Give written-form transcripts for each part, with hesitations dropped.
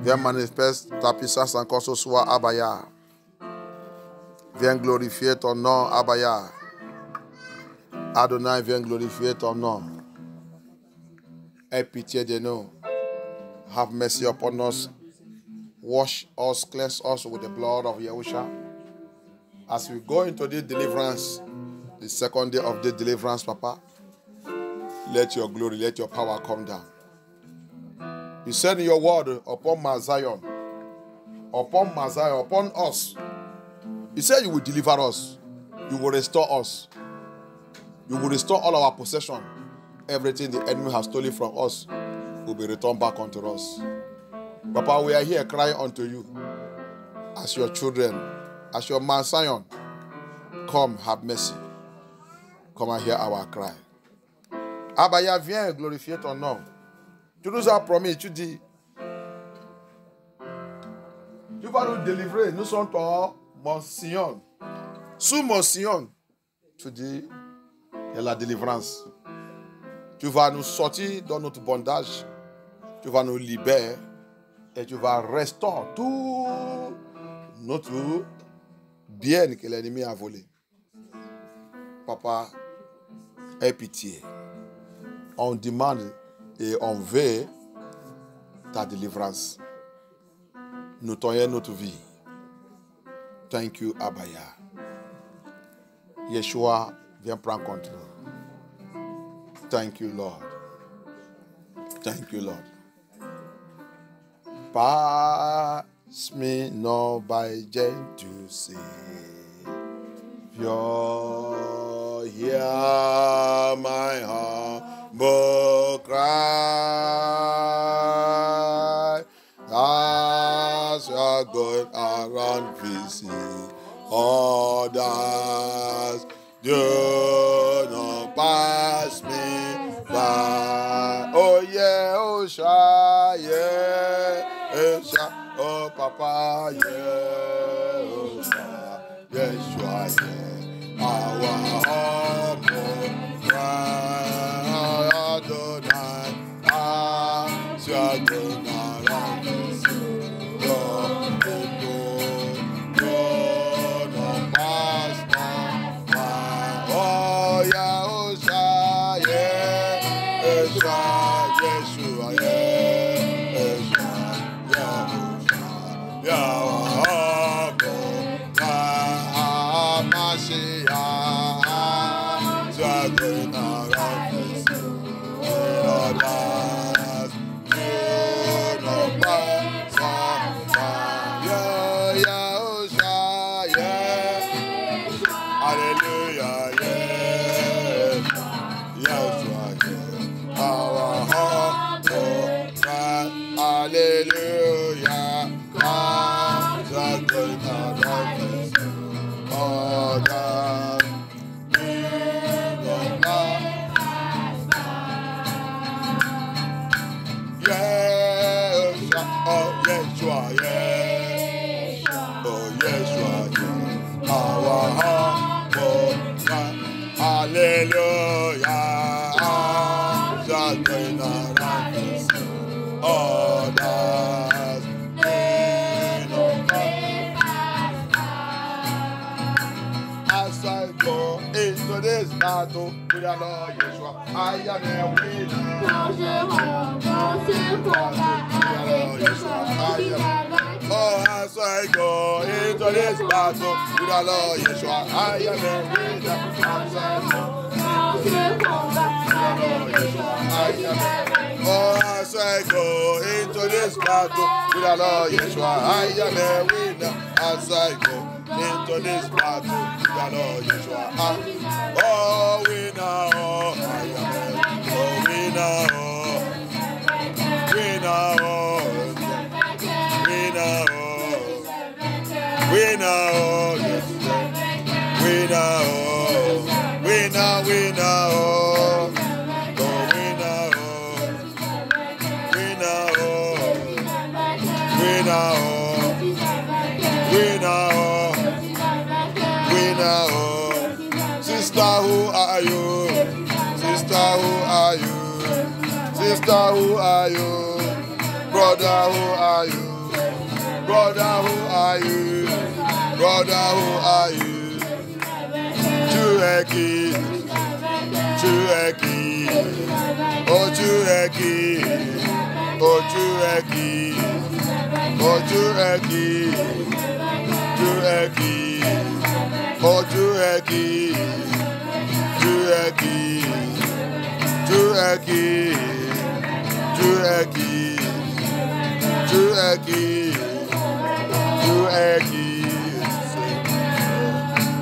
Viens manifester ta puissance encore ce soir, Abaya. Viens glorifier ton nom, Abaya. Adonai, viens glorifier ton nom. Aie pitié de nous. Have mercy upon us. Wash us, cleanse us with the blood of Yahusha. As we go into this deliverance, the second day of this deliverance, Papa, let your glory, let your power come down. You said in your word upon Mount Zion, upon us. You said you will deliver us. You will restore us. You will restore all our possession. Everything the enemy has stolen from us will be returned back unto us. Papa, we are here crying unto you as your children, as your Mount Zion. Come, have mercy. Come and hear our cry. Abaya, viens glorifier ton nom. Tu nous as promis, tu dis, tu vas nous délivrer. Nous sommes ton Mont Sion. Sous Mont Sion, tu dis, il y a la délivrance. Tu vas nous sortir dans notre bondage. Tu vas nous libérer. Et tu vas restaurer tout notre bien que l'ennemi a volé. Papa, aie pitié. On demande et on veut ta délivrance. Nous t'aurions notre vie. Thank you, Abaya. Yeshua, viens prendre contrôle. Thank you, Lord. Thank you, Lord. Pass me not by gentle Savior. Hear my humble cry. As you are going around visiting others, do not pass me by. Oh yeah, oh shy, yeah, oh shy, oh papa, yeah, oh shy, Yeshua, yeah, our humble cry, Adonai, as you are going around visiting your people, do not pass me by. Oh yeah, oh shy, yeah, Yeshua, Yeshua, yeah, Yeshua, Yahusha, Yahweh, Mashiach, Dragon around this world, you know pass by. Yeah, Yahusha, yeah, Hallelujah, yeah, Yahusha, yeah, our heart, hallelujah, Dragon around this world, you know pass by. Yeshua, oh Yeshua, yeah, oh Yeshua, yeah, our humble cry, hallelujah, Dragon around this others, you know as I go into this battle with the Lord Yeshua, I am a winner. Oh, as I go into this battle with the Lord Yeshua, I am a winner. As I go oh, as I go into this battle with the Lord Yeshua, I am a winner. As I go into this battle with the Lord Yeshua, oh, winner, oh, I am a winner, winner, winner, winner, yes, winner, winner, winner, Sister, who are you? Sister, who are you? Sister, who are you? Brother, who are you? Brother, who are you? Brother, who are you? Chueki, Chueki, oh Chueki, oh Chueki, oh Chueki, Chueki, oh Chueki, Chueki, Chueki, Chueki, Chueki, Chueki.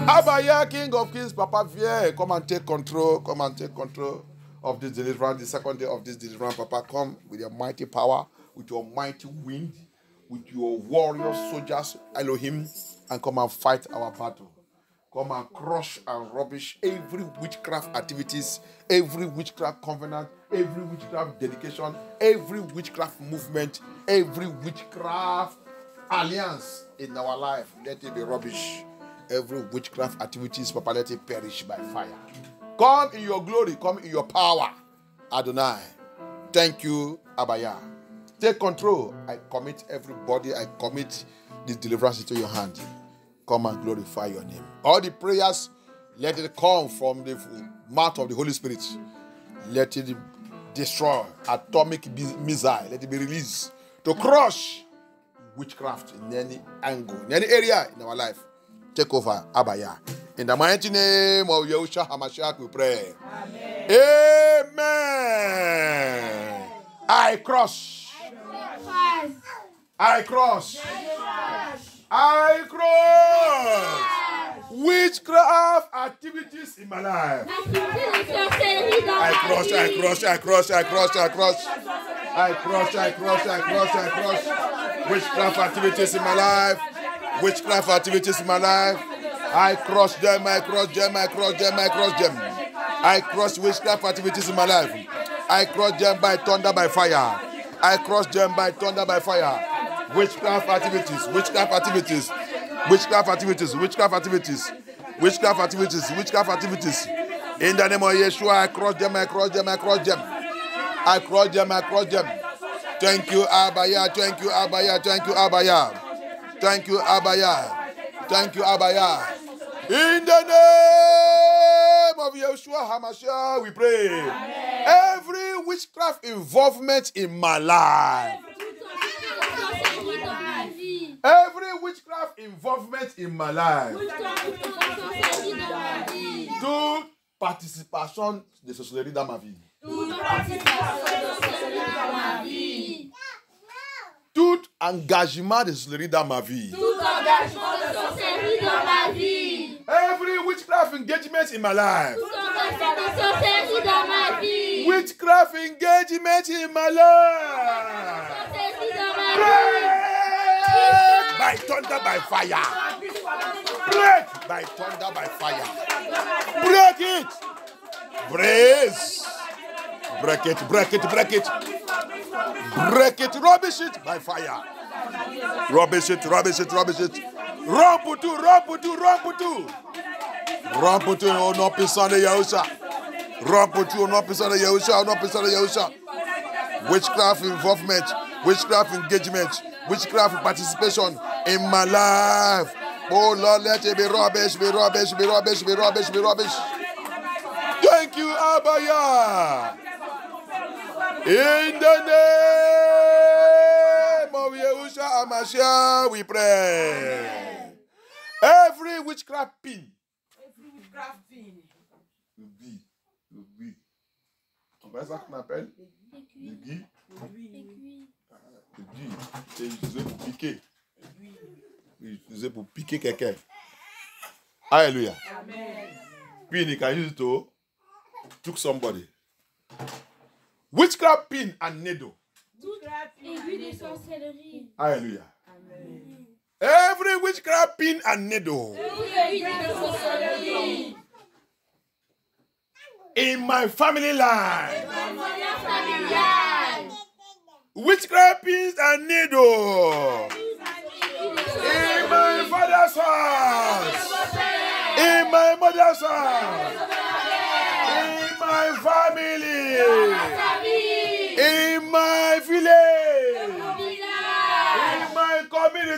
Abaya, King of Kings, Papa, viens, come and take control. Come and take control of this deliverance. The second day of this deliverance, Papa, come with your mighty power, with your mighty wind, with your warrior soldiers, Elohim, and come and fight our battle. Come and crush and rubbish every witchcraft activities, every witchcraft covenant, every witchcraft dedication, every witchcraft movement, every witchcraft alliance in our life. Let it be rubbish. Every witchcraft activities, Papa, let it perish by fire. Come in your glory, come in your power, Adonai. Thank you, Abaya. Take control. I commit everybody, I commit this deliverance into your hand. Come and glorify your name. All the prayers, let it come from the mouth of the Holy Spirit. Let it destroy atomic missile. Let it be released to crush witchcraft in any angle, in any area in our life. Take over, Abaya. In the mighty name of Yahushua HaMashiach, we pray. Amen. Amen. I cross. I cross. I cross. Witchcraft activities in my life. I cross. I cross. I cross. I cross. I cross. I cross. I cross. I cross. I cross. Witchcraft activities in my life. Witchcraft activities in my life. I cross them. I cross them. I cross them. I cross them. I cross witchcraft activities in my life. I cross them by thunder, by fire. I cross them by thunder, by fire. Witchcraft activities, witchcraft activities, witchcraft activities, witchcraft activities, witchcraft activities, witchcraft activities. In the name of Yeshua, I cross them, I cross them, I cross them. I cross them, I cross them. Thank you, Abaya. Thank you, Abaya. Thank you, Abaya. Thank you, Abaya. Thank you, Abaya. In the name of Yeshua HaMashiach, we pray. Amen. Every witchcraft involvement in my life. Every witchcraft involvement in my life. Toute participation de sorcellerie dans ma vie. Tout engagement de sorcellerie dans ma vie. Every witchcraft engagement in my life. Witchcraft engagement in my life. Break by thunder, by fire. Break by thunder, by fire. Break it. Brace. Break it, break it, break it. Break it, rubbish it by fire. Rubbish it, rubbish it, rubbish it. Ramputu, ramputu, ramputu. Ramputu, au nom puissant de Yahusha. Ramputu, au nom puissant de Yahusha, au nom puissant de Yahusha. Witchcraft involvement, witchcraft engagement, witchcraft participation in my life. Oh Lord, let it be rubbish, be rubbish, be rubbish, be rubbish, be rubbish. Thank you, Abaya. In the name of Yahushua HaMashiach, we pray. Every witchcraft pin. Every witchcraft pin. Le gui. On va ça qu'on appelle le gui. Le gui. C'est utilisé pour piquer. Utilisé pour piquer quelqu'un. Alléluia. Amen. Pin, you can use it to took somebody. Witchcraft pin and needle. Hallelujah. Amen. Every witchcraft pin and needle in my family line. Witchcraft pins and needle in my father's house, in my mother's house, in my family, in my village, in my community.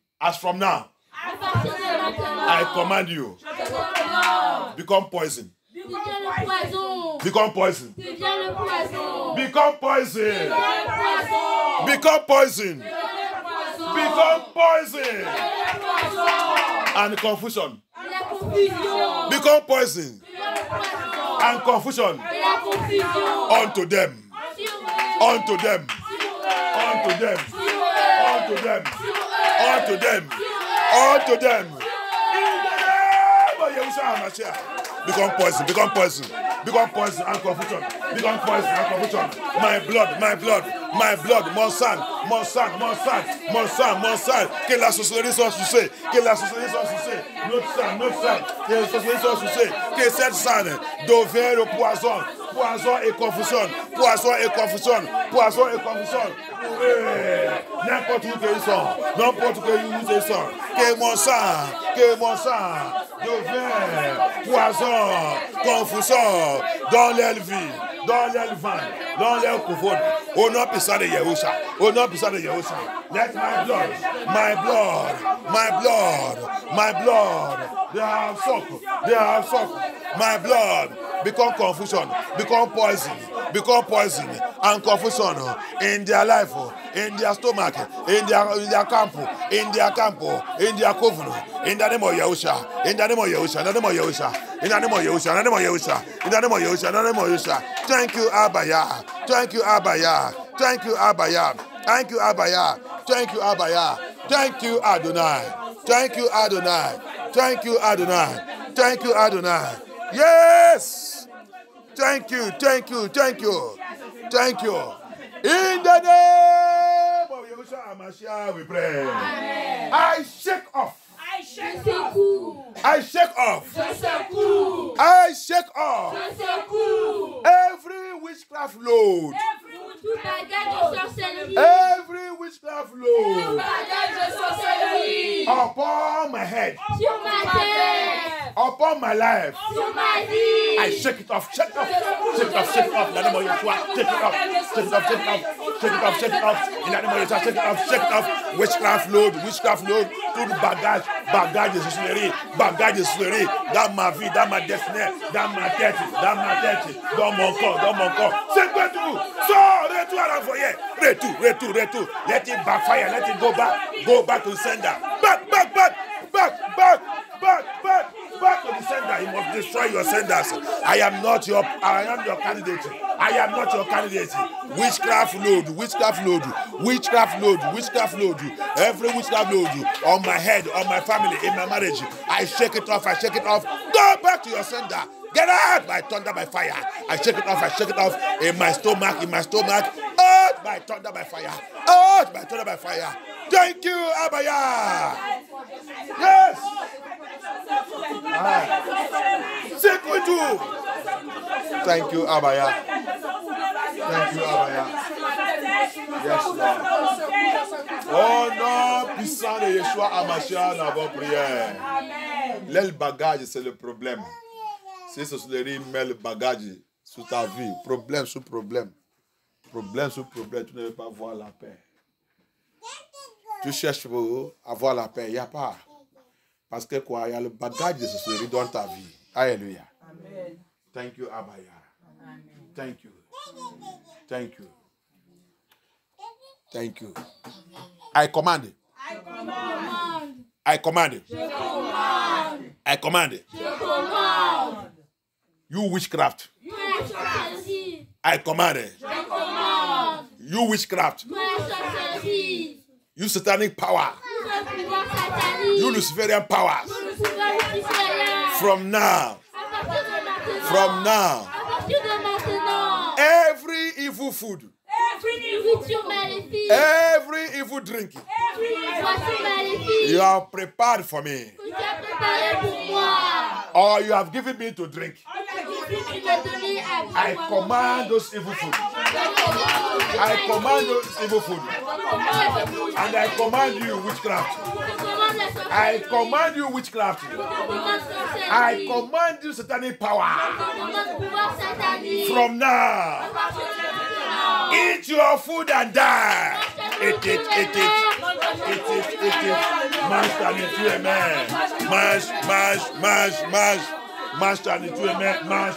As from now, À partir de maintenant, I command you, je te commande. become poison. Tu deviens le poison. Become poison. Tu deviens le poison. Become poison. Tu deviens le poison. Become poison. Tu deviens le poison. Become poison. Tu deviens le poison. And confusion. Et la confusion. Become poison. Tu deviens le poison. And confusion. Et la confusion. Unto them. Sur eux. Unto them. Unto them. Unto them. Unto them. Unto them. In the name of Yahushua HaMashiach. Become poison. Become poison. Become poison and confusion. Become poison and confusion. My blood. My blood. My blood. Mon sang. Mon sang. Mon sang. Mon sang. Mon sang. Que la sorcellerie soit sucée. Que la sorcellerie soit sucée. Notre sang. Notre sang. Que la sorcellerie soit sucée. Que cette sang devienne le poison. Poison et confusion. Poison et confusion. Poison et confusion. N'importe où qu'ils sont. N'importe où ils sont. Que mon sang devienne poison, confusion dans leur vie, dans leur ventre, dans leur couronne. Au nom puissant de Yahushua. Au nom puissant de Yahushua. Let my blood, my blood, my blood, my blood. They have sucked. They have sucked. My blood become confusion, become poison and confusion in their life, in their stomach, in their camp, in their covenant. In the name of Yahushua, in the name of Yahushua, in the name of Yahushua, in the name of Yahushua, in the name of Yahushua, in the name of Yahushua, in the name of Yahushua. Thank you, Abaya. Thank you, Abaya. Thank you, Abaya. Thank you, Abaya. Thank you, Abaya. Thank you, Adonai. Thank you, Adonai. Thank you, Adonai. Thank you, Adonai. Yes. Thank you, thank you, thank you. Thank you. In the name of Yahushua HaMashiach, we pray. Amen. I shake off. Je secoue. I shake off. Je secoue. I shake off Je secoue. every witchcraft load. Tout bagage de sorcellerie. Every witchcraft Tout load bagage de sorcellerie. upon my head, Sur ma tête. upon my life. Sur ma vie. I shake it off, shake it off, shake it off, shake it off. In the name of Yeshua, shake it off, shake it off, shake it off, shake it off, shake it off. In the name of Yeshua, shake it off, shake it off. Witchcraft load, tout bagage de sorcellerie, bagage de sorcellerie dans ma vie, dans ma destinée, dans ma tête, dans mon corps. C'est quoi tout? Sors, retour à l'envoyer. Retour. Let it backfire, let it go back to the sender. Back to the sender. You must destroy your senders. I am your candidate. I am not your candidate. Witchcraft load. Every witchcraft load on my head, on my family, in my marriage. I shake it off. Go back to your sender. Get out by thunder, by fire. I shake it off in my stomach. Out by thunder, by fire. Thank you, Abaya. Yes. Sit with you. Thank you, Abaya. Yes, Lord. Oh non, puissant de Yeshua HaMashiach dans vos prières. Le bagage, c'est le problème. Si ce sorcellerie met le bagage sur ta vie, problème sur problème, tu ne veux pas voir la paix. Tu cherches pour avoir la paix, il n'y a pas. Parce que quoi, il y a le bagage de sorcellerie dans ta vie. Alléluia. Amen. Thank you, Abaya. Amen. Thank you. I command. You witchcraft. I command it. You witchcraft. You satanic power. You Luciferian powers. From now. Every evil food. Every evil drink. You have prepared for me. Or you have given me to drink. I command those evil food. And I command you witchcraft. I command you satanic power. From now. Eat your food and die. Eat it. Mange ta nourriture, amen. Mange ta nourriture, amen. Mange.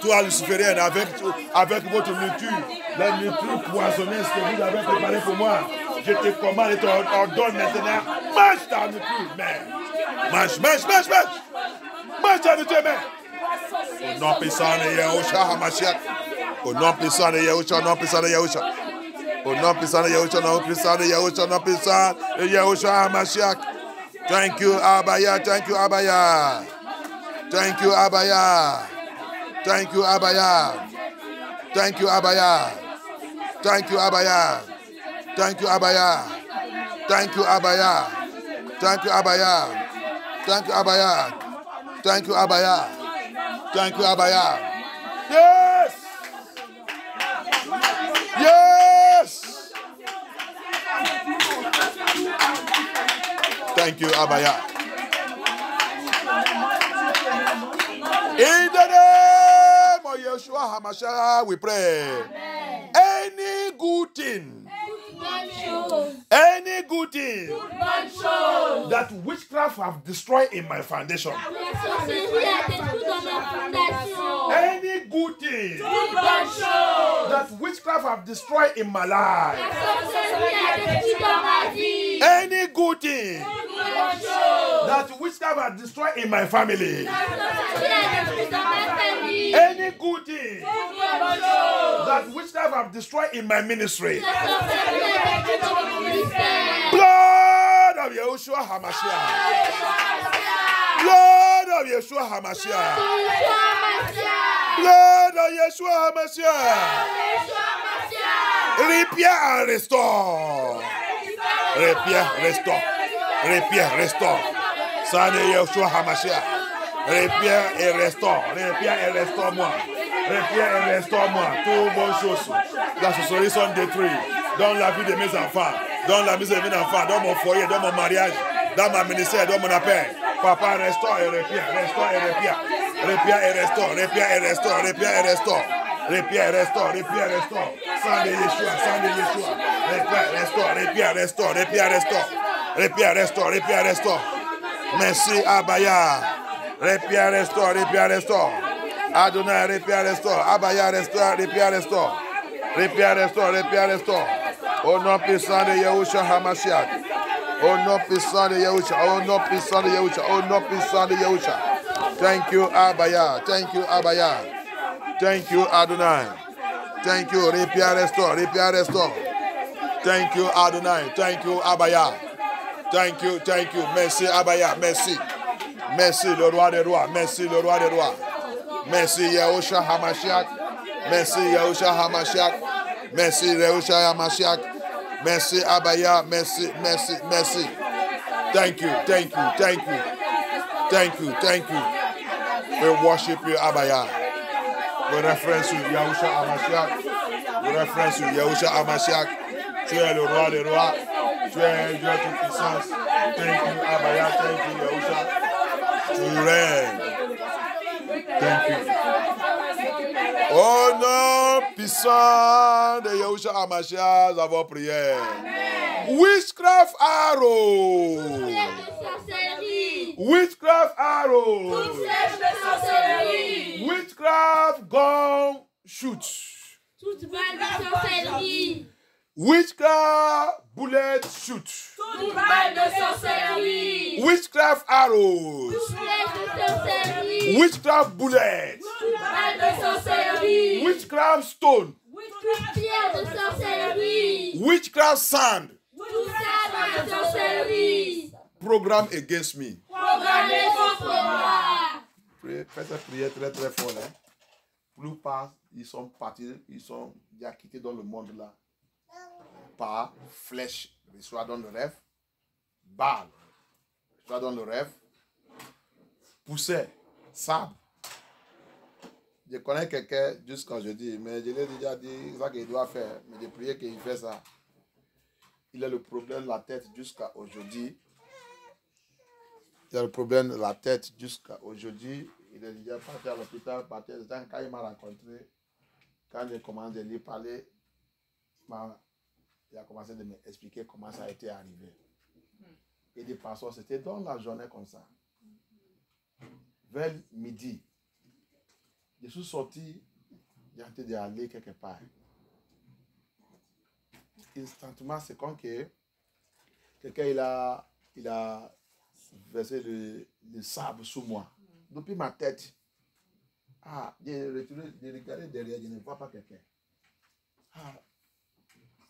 Toi, luciférienne, avec votre nourriture, la nourriture poisonneuse que vous avez préparée pour moi. Je te commande et te ordonne maintenant. Mange ta nourriture, amen. Mange ta nourriture, amen. Au nom puissant de Yahushua HaMashiach. Au nom puissant de Yahushua, au nom puissant de Yahushua. Au nom puissant de Yahushua, au nom puissant de Yahushua, au nom puissant de Yahushua HaMashiach. Thank you, Abaya. Thank you, Abaya. Thank you, Abaya. Thank you, Abaya. Thank you, Abaya. Thank you, Abaya. Thank you, Abaya. Thank you, Abaya. Thank you, Abaya. Thank you, Abaya. Thank you, Abaya. Thank you, Abaya. Yes! Yes! Thank you, Abaya. In the name of Yeshua HaMashiach, we pray. Amen. Any good thing, any good thing that witchcraft have destroyed in my foundation, any good thing that witchcraft have destroyed in my life, any good thing that witchcraft have destroyed in my family, any good thing that witchcraft have destroyed in my ministry, blood of Yeshua HaMashiach, blood of Yeshua HaMashiach, blood of Yeshua HaMashiach, repair and restore, repair, restore, Son de Yeshua HaMashiach, repair et restaure-moi. Repaire et restaure-moi toutes bonnes choses. La sorcellerie sont détruites dans la vie de mes enfants, dans la vie de mes enfants, dans mon foyer, dans mon mariage, dans ma ministère, dans mon appel. Papa, restaure et repaire, restaure et repaire. Repaire et restaure, repaire et restaure, repaire et restaure. Repaire et restaure, repaire et restaure. Sang de Yeshua, sang de Yeshua. Repaire, restaure, repaire, restaure, repaire, restaure. Repaire, restaure, repaire, restaure. Merci Abaya. Repaire, restaure, repaire, restaure. Adonai, repaire, restaure. Abaya, restaure, repaire, restaure. Repaire, restaure, repaire, restaure. Au nom puissant de Yahushua HaMashiach. Au nom puissant de Yahushua. Au nom puissant de Yahushua. Au nom puissant de Yahushua. Thank you, Abaya. Thank you, Abaya. Thank you, Adonai. Thank you, repaire, restaure, repaire, restaure. Thank you, Adonai. Thank you, Abaya. Thank you, thank you. Merci, Abaya. Merci. Merci, le roi des rois. Merci, le roi des rois. Merci, Yahushua HaMashiach. Merci, Yahushua HaMashiach. Merci, Yahushua HaMashiach. Merci, Abaya. Merci, merci, merci. Thank you, thank you, thank you. Thank you, thank you. We worship you, Abaya. We reference you, Yahushua HaMashiach. We reference you, Yahushua HaMashiach. Tu es le roi des rois. Tu es Dieu de puissance. Thank you, Abaya. Thank you, Yahushua. Tu règnes. Thank you. Au nom puissant de Yahushua HaMashiach, nous avons prié. Witchcraft arrow. Witchcraft arrow. Witchcraft gun shoot. Toute balle de sorcellerie. Witchcraft bullet shoot. Toute balle de sorcellerie. Witchcraft arrows. Toute flèche de sorcellerie. Witchcraft bullets. Toute balle de sorcellerie. Witchcraft stone. Toute pierre de sorcellerie. Witchcraft sand. Toute sable de sorcellerie. Program against me. Programmez contre moi. Faites cette prière très très fort. Hein? Plus pas, ils sont partis, ils sont déjà quittés dans le monde là. Par flèche, reçoit dans le rêve. Balle, reçoit dans le rêve. Poussée, sable. Je connais quelqu'un jusqu'à jeudi, mais je l'ai déjà dit ça qu'il doit faire. Mais j'ai prié qu'il fait ça. Il a le problème de la tête jusqu'à aujourd'hui. Il a le problème de la tête jusqu'à aujourd'hui. Il est déjà parti à l'hôpital. Quand il m'a rencontré, quand j'ai commencé à lui parler, il m'a il a commencé de m'expliquer comment ça a été arrivé. Et des pasteurs, c'était dans la journée comme ça. Vers midi, je suis sorti, j'ai tenté d'aller quelque part. Instantanément, c'est comme que quelqu'un il a versé le sable sous moi. Depuis ma tête, j'ai regardé derrière, je ne vois pas quelqu'un.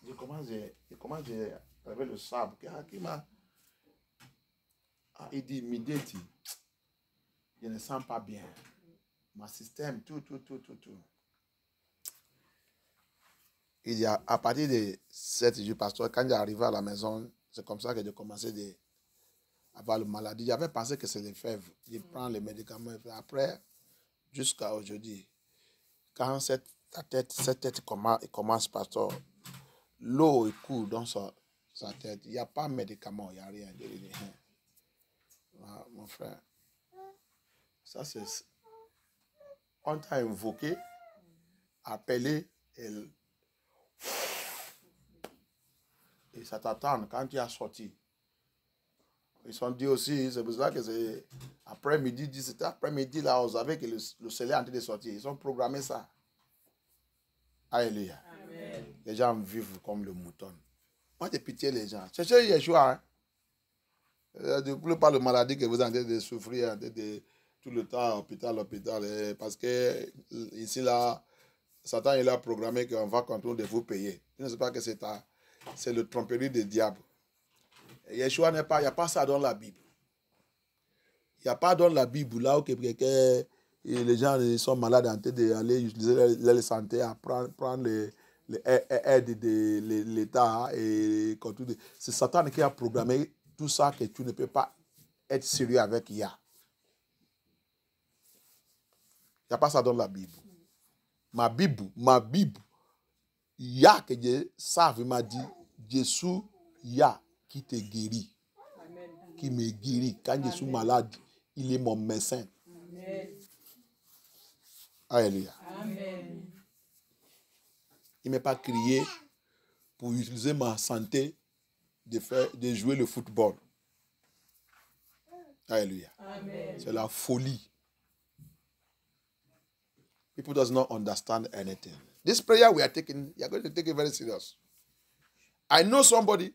Je commence à avec le sable. Qui m'a. Il dit, Mideti, je ne sens pas bien. Mon système, tout. Il dit, à partir de 7 jours, pasteur, quand j'arrive à la maison, c'est comme ça que j'ai commencé à avoir la maladie. J'avais pensé que c'est les fèves. Je prends les médicaments. Après, jusqu'à aujourd'hui, quand cette tête commence, pasteur, l'eau coule dans sa tête. Il n'y a pas de médicament, il n'y a rien. Mon frère, ça c'est... On t'a invoqué, appelé, et ça t'attend quand tu as sorti. Ils sont dit aussi, c'est pour ça que c'est après-midi, c'était après-midi, là, on savait que le soleil est en train de sortir. Ils ont programmé ça. Alléluia. Amen. Les gens vivent comme le mouton. Moi, j'ai pitié les gens. Cherchez Yeshua. Hein? Ne pas le maladie que vous êtes en train de souffrir tout le temps, hôpital. Parce que ici, là, Satan, il a programmé qu'on va continuer de vous payer. Je ne sais pas que c'est le tromperie du diable. Yeshua n'est pas, il n'y a pas ça dans la Bible. Il n'y a pas dans la Bible là où les gens sont malades en train d'aller utiliser leur santé à prendre l'aide de l'État. C'est Satan qui a programmé tout ça que tu ne peux pas être sérieux avec Yah. Il n'y a pas ça dans la Bible. Ma Bible, Yah que je savais, m'a dit, Jésus, Yah qui te guérit, qui me guérit. Quand je suis malade, il est mon médecin. Amen. Alléluia. Amen. Il ne m'a pas crié pour utiliser ma santé de jouer le football. Alléluia. Amen. C'est la folie. People does not understand anything. This prayer we are taking, you are going to take it very serious. I know somebody.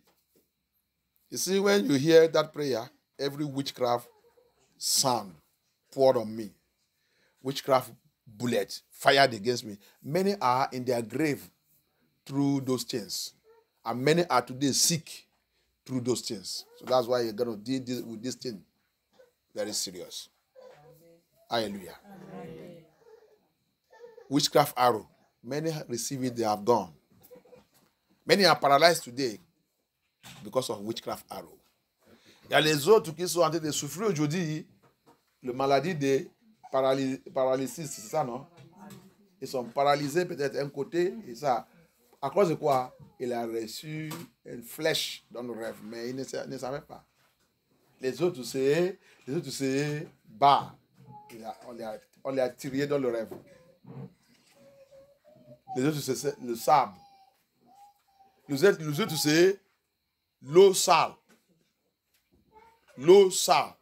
You see, when you hear that prayer, every witchcraft sound poured on me. Witchcraft bullet fired against me. Many are in their grave through those things. And many are today sick through those things. So that's why you're going to deal with this thing very serious. Amen. Hallelujah. Amen. Witchcraft arrow. Many receive it, they have gone. Many are paralyzed today because of witchcraft arrow. Il y a les autres qui sont en train de souffrir aujourd'hui, la maladie de paralysie, c'est ça, non? Ils sont paralysés peut-être un côté, et ça. À cause de quoi? Il a reçu une flèche dans le rêve, mais il ne savait pas. Les autres, c'est bas. On les a tirés dans le rêve. Les autres, c'est le sable. Les autres, c'est l'eau sale. L'eau sale.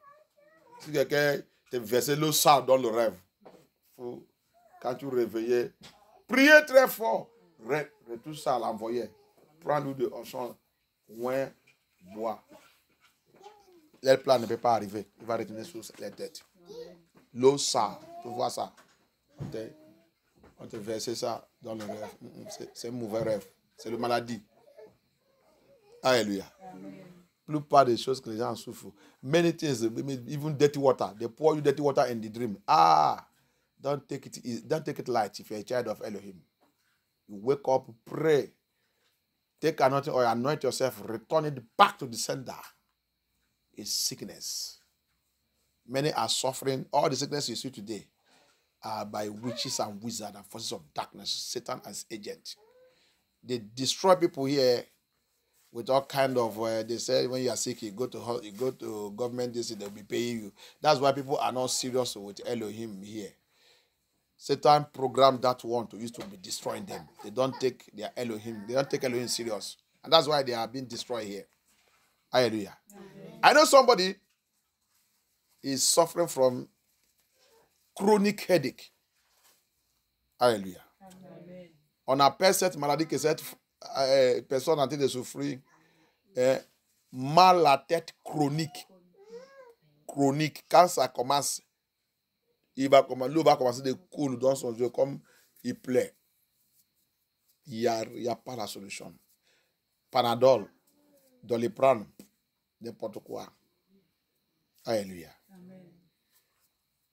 Si quelqu'un te versé l'eau sale dans le rêve, quand tu réveillais, priez très fort. Tout ça, l'envoyer. Prends-nous de Auchan, loin, bois. Leur plan ne peut pas arriver. Il va retenir sur les têtes. L'eau sale. Tu vois ça? On te verse ça dans le rêve. C'est un mauvais rêve. C'est la maladie. Alléluia. Plupart des choses que les gens souffrent. Many things, even dirty water. They pour you dirty water in the dream. Don't take it light if you're a child of Elohim. You wake up, pray. Take anointing or anoint yourself. Return it back to the sender. It's sickness. Many are suffering. All the sickness you see today are by witches and wizards and forces of darkness, Satan as agent. They destroy people here with all kind of, they say when you are sick, you go to government, they'll be paying you. That's why people are not serious with Elohim here. Satan programmed that one to used to be destroying them. They don't take their Elohim, they don't take Elohim serious. And that's why they are being destroyed here. Hallelujah. I know somebody is suffering from chronic headache. Hallelujah. On appelle cette maladie que cette personne en train de souffrir mal à tête chronique. Chronique. Quand ça commence, l'eau va commencer de couler dans son yeux comme il plaît. Il n'y a pas la solution. Panadol, Doliprane, n'importe quoi. Hallelujah.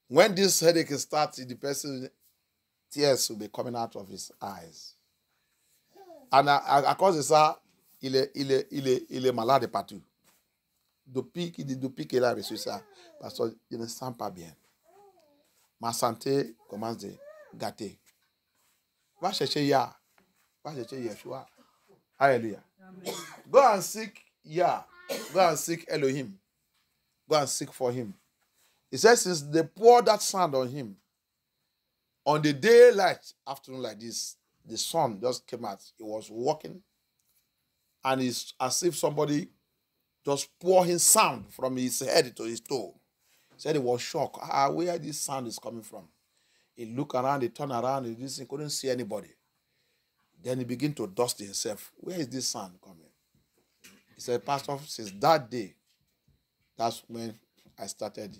When this headache starts, the person, tears will be coming out of his eyes. And à cause de ça, il est malade partout. Depuis qu'il a reçu ça, parce qu'il ne se sent pas bien. Ma santé commence à gâter. Va chercher Yah. Va chercher Yeshua. Hallelujah. Go and seek Yah. Go and seek Elohim. Go and seek for him. He says, since they poured that sand on him, on the daylight afternoon like this, the sun just came out. He was walking, and it's as if somebody just pouring sand from his head to his toe. He said he was shocked. Where this sand is coming from? He looked around, he turned around, he couldn't see anybody. Then he began to dust himself. Where is this sand coming? He said, Pastor, since that day, that's when I started.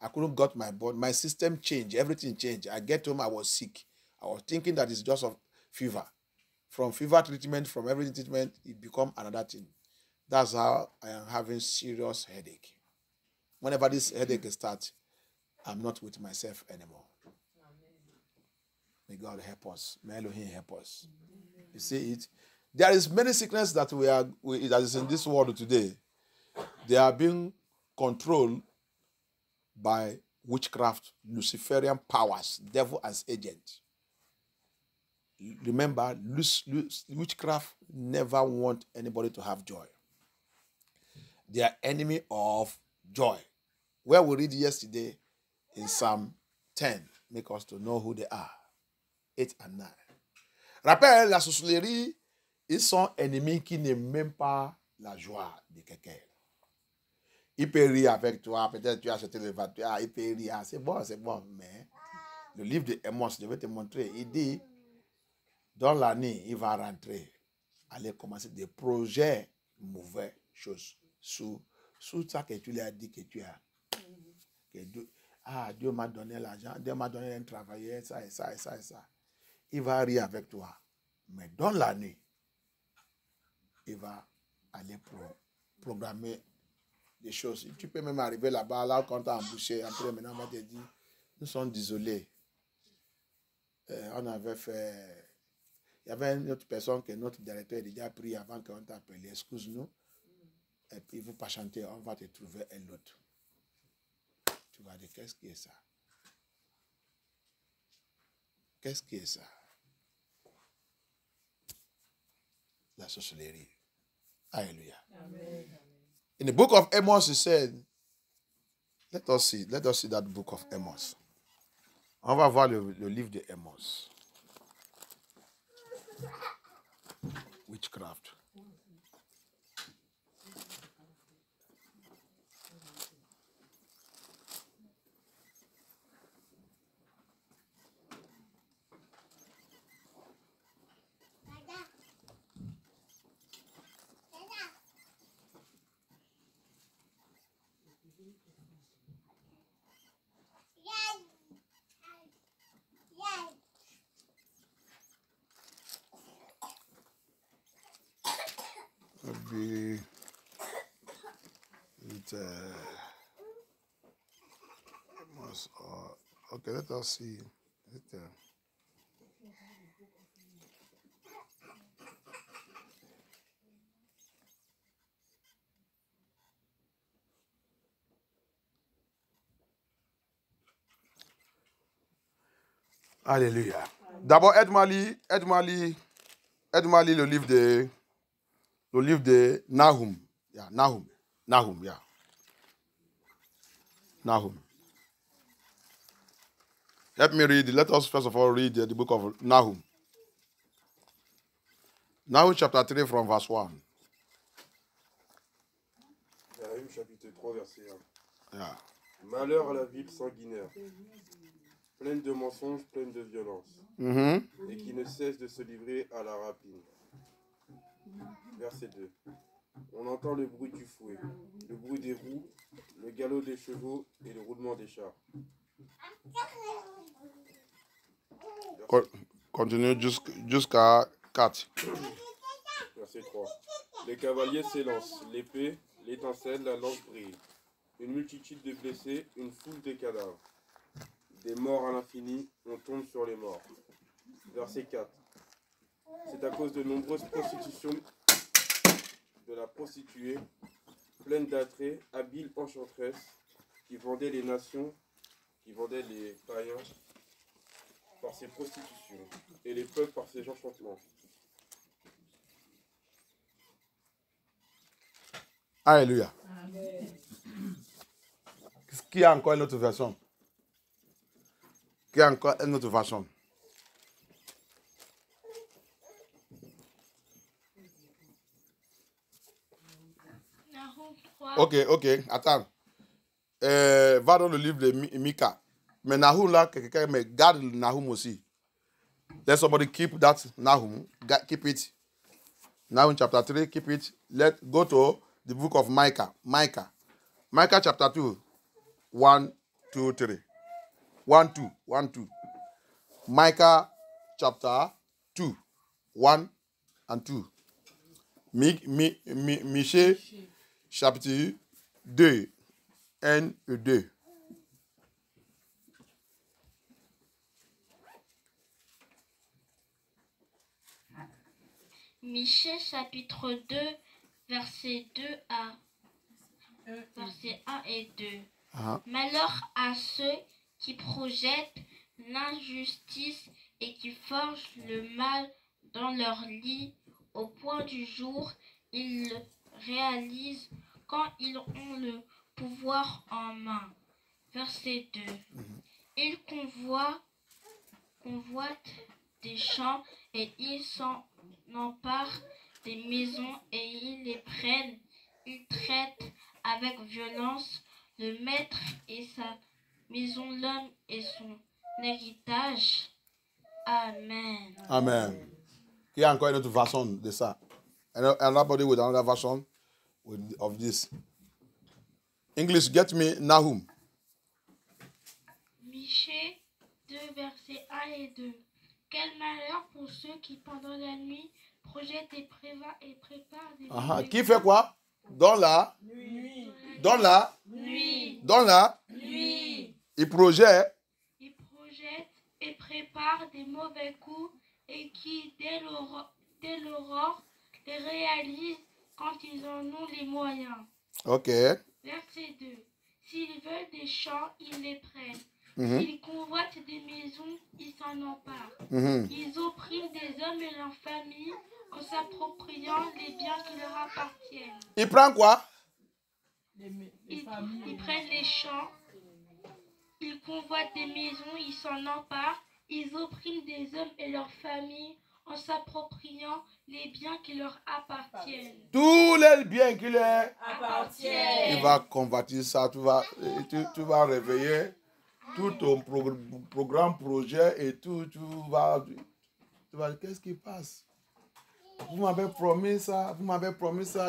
I couldn't got my body. My system changed. Everything changed. I get home, I was sick. I was thinking that it's just a fever. From fever treatment, from every treatment, it become another thing. That's how I am having serious headache. Whenever this headache starts, I'm not with myself anymore. May God help us. May Elohim help us. You see it? There is many sickness that that is in this world today. They are being controlled by witchcraft, Luciferian powers, devil as agent. Remember, witchcraft never want anybody to have joy. They are enemy of joy. Where we read yesterday in Psalm 10, make us to know who they are. 8 and 9. Rappelle, la sorcellerie, ils sont ennemis qui n'aiment même pas la joie de quelqu'un. Il peut rire avec toi, peut-être tu as acheté le voiture, il peut rire, c'est bon, mais le livre de Amos, je vais te montrer, il dit, dans l'année, il va rentrer, aller commencer des projets mauvais choses sous ça que tu lui as dit que tu as. Dieu m'a donné l'argent, Dieu m'a donné un travailleur, ça. Il va rire avec toi. Mais dans l'année, il va aller programmer des choses. Tu peux même arriver là-bas, là, quand tu as embauché, après maintenant, on va te dire, nous sommes désolés. On avait fait... Il y avait une autre personne que notre directeur a déjà pris avant qu'on t'appelle. Excuse-nous. Et puis, il ne faut pas chanter, on va te trouver un autre. Tu vas dire, qu'est-ce qui est ça? Qu'est-ce qui est ça? La sorcellerie. Hallelujah. Amen. In the book of Amos, he said, let us see that book of Amos. On va voir le livre de Amos. Witchcraft. Maybe it must. Okay, let us see. Alléluia. D'abord, aide-moi le livre de Nahum. Yeah, Nahum, yeah. Nahum. Let me read. Let us first of all read the book of Nahum. Nahum chapter 3 from verse 1. Nahum chapitre 3 verset 1. Yeah. Malheur à la ville sanguinaire, pleine de mensonges, pleine de violence, Mm-hmm. et qui ne cesse de se livrer à la rapine. Verset 2. On entend le bruit du fouet, le bruit des roues, le galop des chevaux et le roulement des chars. Continue jusqu'à 4. Verset 3. Les cavaliers s'élancent, l'épée, l'étincelle, la lance brille. Une multitude de blessés, une foule de cadavres. Des morts à l'infini, on tombe sur les morts. Verset 4. C'est à cause de nombreuses prostitutions de la prostituée, pleine d'attraits, habile enchanteresse, qui vendait les nations, qui vendait les païens par ses prostitutions, et les peuples par ses enchantements. Alléluia. Qui a encore une autre version? Qui a encore une autre version? Nahum 3. Ok, attends. Va dans le livre de Mika. Mais Nahum là, quelqu'un mais garde Nahum aussi. Let somebody keep that Nahum. Keep it. Nahum chapter 3, keep it. Let go to the book of Micah. Micah chapter 2. 1, 2, 3. 1, 2. 1, 2. Micah chapter 2. 1 and 2. Michée chapitre 2. 1 et 2. Michée chapitre 2, verset 2 à verset 1 et 2. Uh-huh. Malheur à ceux qui projettent l'injustice et qui forgent le mal dans leur lit. Au point du jour, ils le réalisent quand ils ont le pouvoir en main. Verset 2. Ils convoitent des champs et ils s'en emparent des maisons et ils les prennent. Ils traitent avec violence le maître et sa maison, l'homme et son héritage. Amen. Amen. Il y a encore une autre version de ça. Another with another version of this. English, get me Nahum. Michée 2, versets 1 et 2. Quel malheur pour ceux qui, pendant la nuit, projettent et préparent des mauvais Qui fait quoi? Dans la Nuit. nuits. Il projette. Ils projettent et préparent des mauvais coups et qui, dès l'aurore, les réalisent quand ils en ont les moyens. Ok. Verset 2. S'ils veulent des champs, ils les prennent. Mhm. S'ils convoitent des maisons, ils s'en emparent. Mhm. Ils oppriment des hommes et leurs familles en s'appropriant les biens qui leur appartiennent. Il prend quoi? Ils prennent les champs, ils convoitent des maisons, ils s'en emparent. Ils oppriment des hommes et leurs familles en s'appropriant les biens qui leur appartiennent. Tous les biens qu'il est. Appartiennent. Il va convertir ça. Tu vas réveiller tout ton programme, projet et tout. Tu vas qu'est-ce qui passe? Vous m'avez promis ça.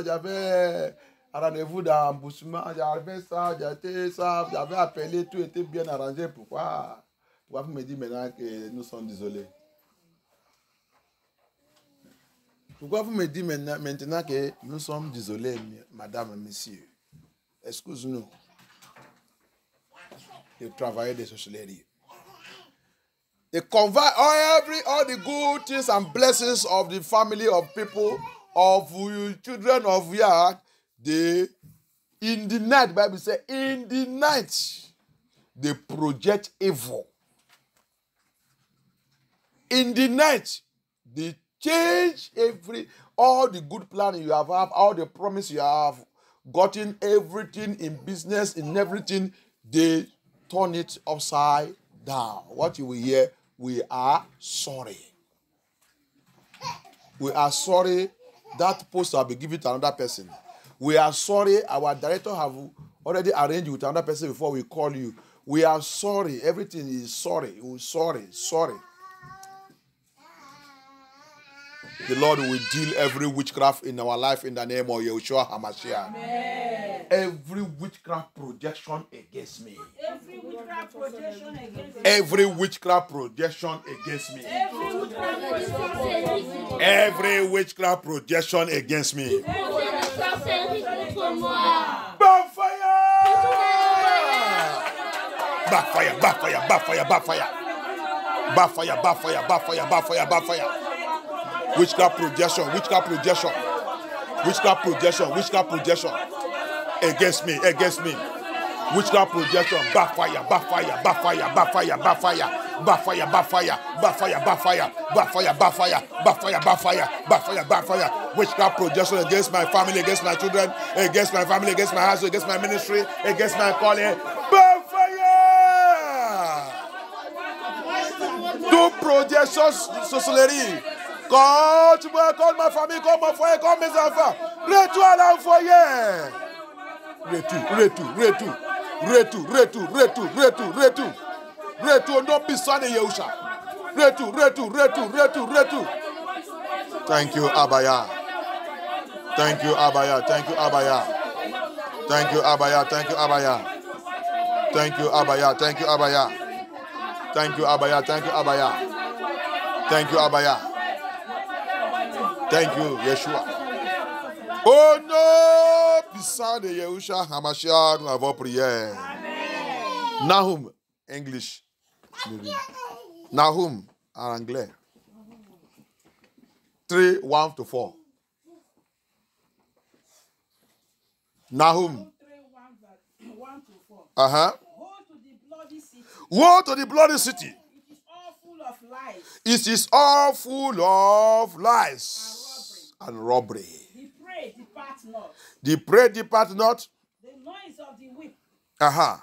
J'avais un rendez-vous d'embauchement. J'avais ça, j'avais appelé, tout était bien arrangé. Pourquoi vous me dites maintenant que nous sommes désolés? Pourquoi vous me dites maintenant que nous sommes désolés, madame et messieurs? Excuse-nous de travailler de sorcellerie. They convert all the good things and blessings of the family of people, of you children of Yah. In the night, the Bible says, in the night, they project evil. In the night, they change all the good plan you have, all the promise you have gotten, everything in business, in everything, they turn it upside down. What you will hear, we are sorry. We are sorry that post will be given to another person. We are sorry our director have already arranged with another person before we call you. We are sorry. Everything is sorry. We're sorry. The Lord will deal every witchcraft in our life in the name of Yeshua HaMashiach. Amen. Every witchcraft projection against me. Every witchcraft projection against me. Every witchcraft projection against me. Every witchcraft projection against me. Backfire! Backfire! Backfire! Backfire! Backfire! Backfire! Backfire! Backfire! Backfire! Witchcraft projection! Witchcraft projection! Witchcraft projection! Witchcraft projection against me! Against me! Witchcraft projection! Backfire! Backfire! Backfire! Backfire! Backfire! Backfire! Backfire! Backfire! Backfire! Backfire! Backfire! Backfire! Backfire! Backfire! Backfire! Witchcraft projection against my family, against my children, against my family, against my house, against my ministry, against my calling. Backfire! Two projections, sorcellerie. Quand tu me calmes ma famille, comme mon foyer, comme mes enfants, retour à l'enfoyer. Retour. Retour, non puissant de Yehusha. Retour. Thank you, Abaya. Thank you, Abaya. Thank you, Abaya. Thank you, Abaya. Thank you, Abaya. Thank you, Abaya. Thank you, Abaya. Thank you, Abaya. Thank you, Abaya. Thank you, Abaya. Thank you, Yeshua. Oh non, puissant de Yehusha HaMashiach, nous avons prié. Nahum, English. Nahum, en anglais. 3, 1-4. Nahum. 1-4. Uh-huh. Woe to the bloody city. Woe to the bloody city. It is all full of lies It is all full of lies and robbery. The prey depart not. The prey depart not. The noise of the whip Uh-huh.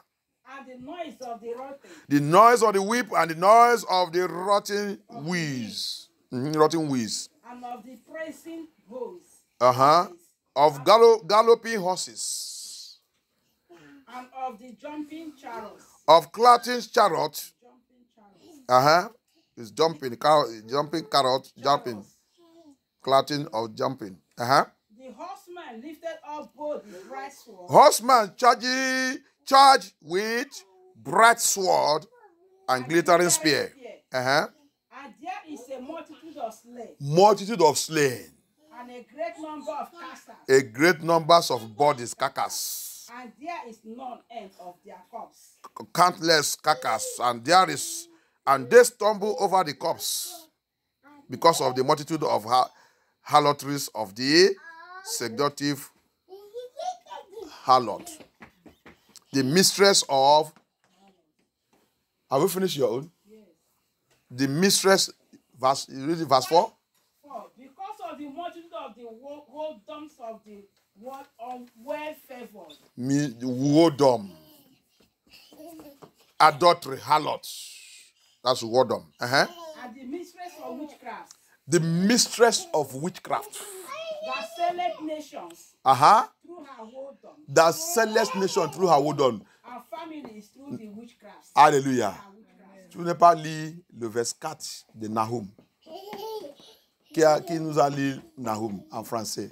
and the noise of the rotten. The noise of the whip and the noise of the rotten wheeze. Rotten wheeze. And of the praising hoes. Uh-huh. Of galloping horses. And of the jumping chariots. Of clattering chariot. Jumping chariots. Uh-huh. It's jumping carrot, jumping. Clattering or jumping. Uh-huh. The horseman lifted up both his right sword. Horseman charged with bright sword and glittering spear. Uh-huh. And there is a multitude of slain. Multitude of slain. And a great number of casters. A great numbers of bodies, carcass. And there is none end of their corpse. Countless carcass. And they stumble over the corpse because of the multitude of harlotries of the seductive harlot. The mistress of... Have we finished your own? Yes. The mistress, you read verse 4? Because of the multitude of the whoredoms of the world well-favored. Whoredom. Adultery, harlot. That's whoredom. Uh-huh. And the mistress of witchcraft. The mistress of witchcraft. That selleth nations Uh-huh. through her whoredom. That sells nation through her whoredom. And families through the witchcraft. Alléluia. Her witchcraft. Tu n'as pas lu le verset 4 de Nahum. Qui nous a lu Nahum en français?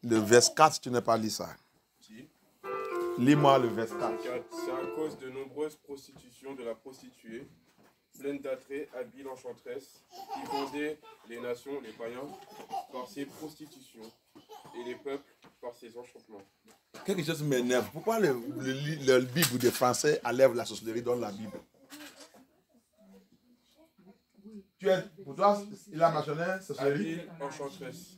Le verset 4, tu n'as pas lu ça. Si. Lis-moi le verset 4. C'est à cause de nombreuses prostitutions de la prostituée, pleine d'attraits, habile enchanteresse, qui vendait les nations, les païens, par ses prostitutions, et les peuples par ses enchantements. Quelque chose m'énerve. Pourquoi le Bible des Français enlève la sorcellerie dans la Bible? Pour toi, il a mentionné sorcellerie? Habile enchanteresse.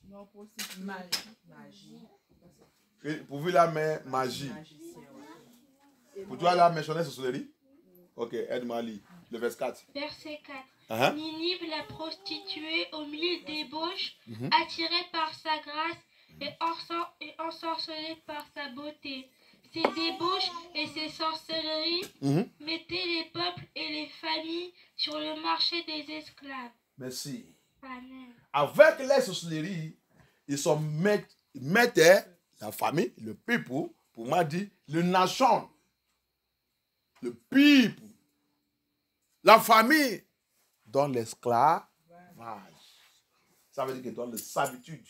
Non, possible. Magie. Pour vous, il a mis magie. Pour toi, il a mentionné sorcellerie? Ok, aide-moi à lire. Le verset 4. Verset 4. Uh-huh. Ninive, la prostituée, au milieu des débauches, attirée par sa grâce et ensorcelée par sa beauté. Ces débauches et ces sorcelleries mettaient les peuples et les familles sur le marché des esclaves. Merci. Avec les sorcelleries, ils ont mettaient la famille, le peuple, pour moi dire, le nation, le peuple, la famille, dans l'esclavage. Ça veut dire que dans la servitude.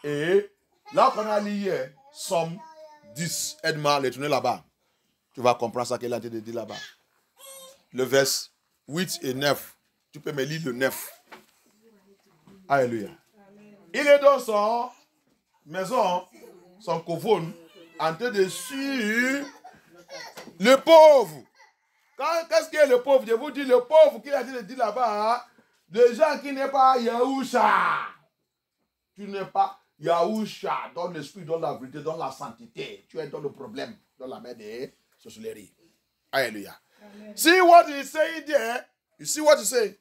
Et là qu'on a lié, Somme 10, aide-moi à les tourner là-bas. Tu vas comprendre ça qu'il a été dit là-bas. Le verset 8 et 9. Tu peux me lire le 9. Alléluia. Il est dans son maison, son couvent, en train de suivre le pauvre. Qu'est-ce que le pauvre? Je vous dis, le pauvre qu'il a dit de dire là-bas, les gens qui n'est pas Yahusha. Tu n'es pas Yahusha dans l'esprit, dans la vérité, dans la sainteté. Tu es dans le problème, dans la main des sorcelleries. Alléluia. See what he's saying there? You see what he's saying?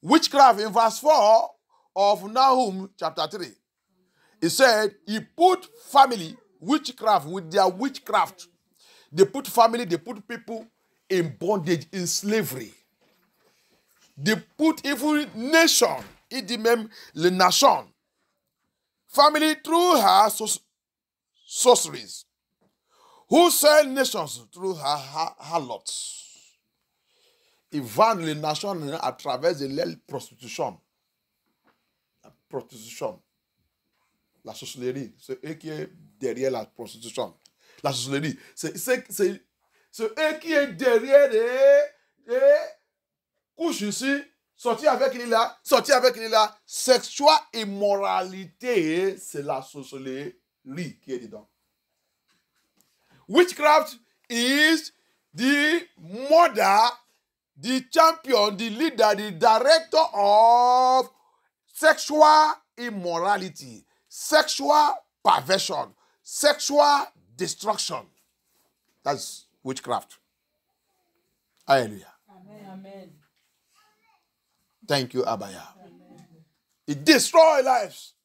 Witchcraft in verse 4 of Nahum chapter 3. He said, he put family, witchcraft, with their witchcraft. They put family, they put people in bondage, in slavery. They put even nation, il dit même les nations. Family through her sorceries. Who sell nations through her harlots. Ils vendent les nations à travers de la prostitution. La prostitution. La sorcellerie. C'est eux qui est derrière la prostitution. La sorcellerie. C'est eux qui est derrière les couches ici. Sortir avec lui là. Sortir avec lui là. Sexuelle immoralité. C'est la sorcellerie qui est dedans. Witchcraft is the mother, the champion, the leader, the director of sexual immorality, sexual perversion, sexual destruction. That's witchcraft. Hallelujah. Amen. Thank you, Abaya. It destroys lives.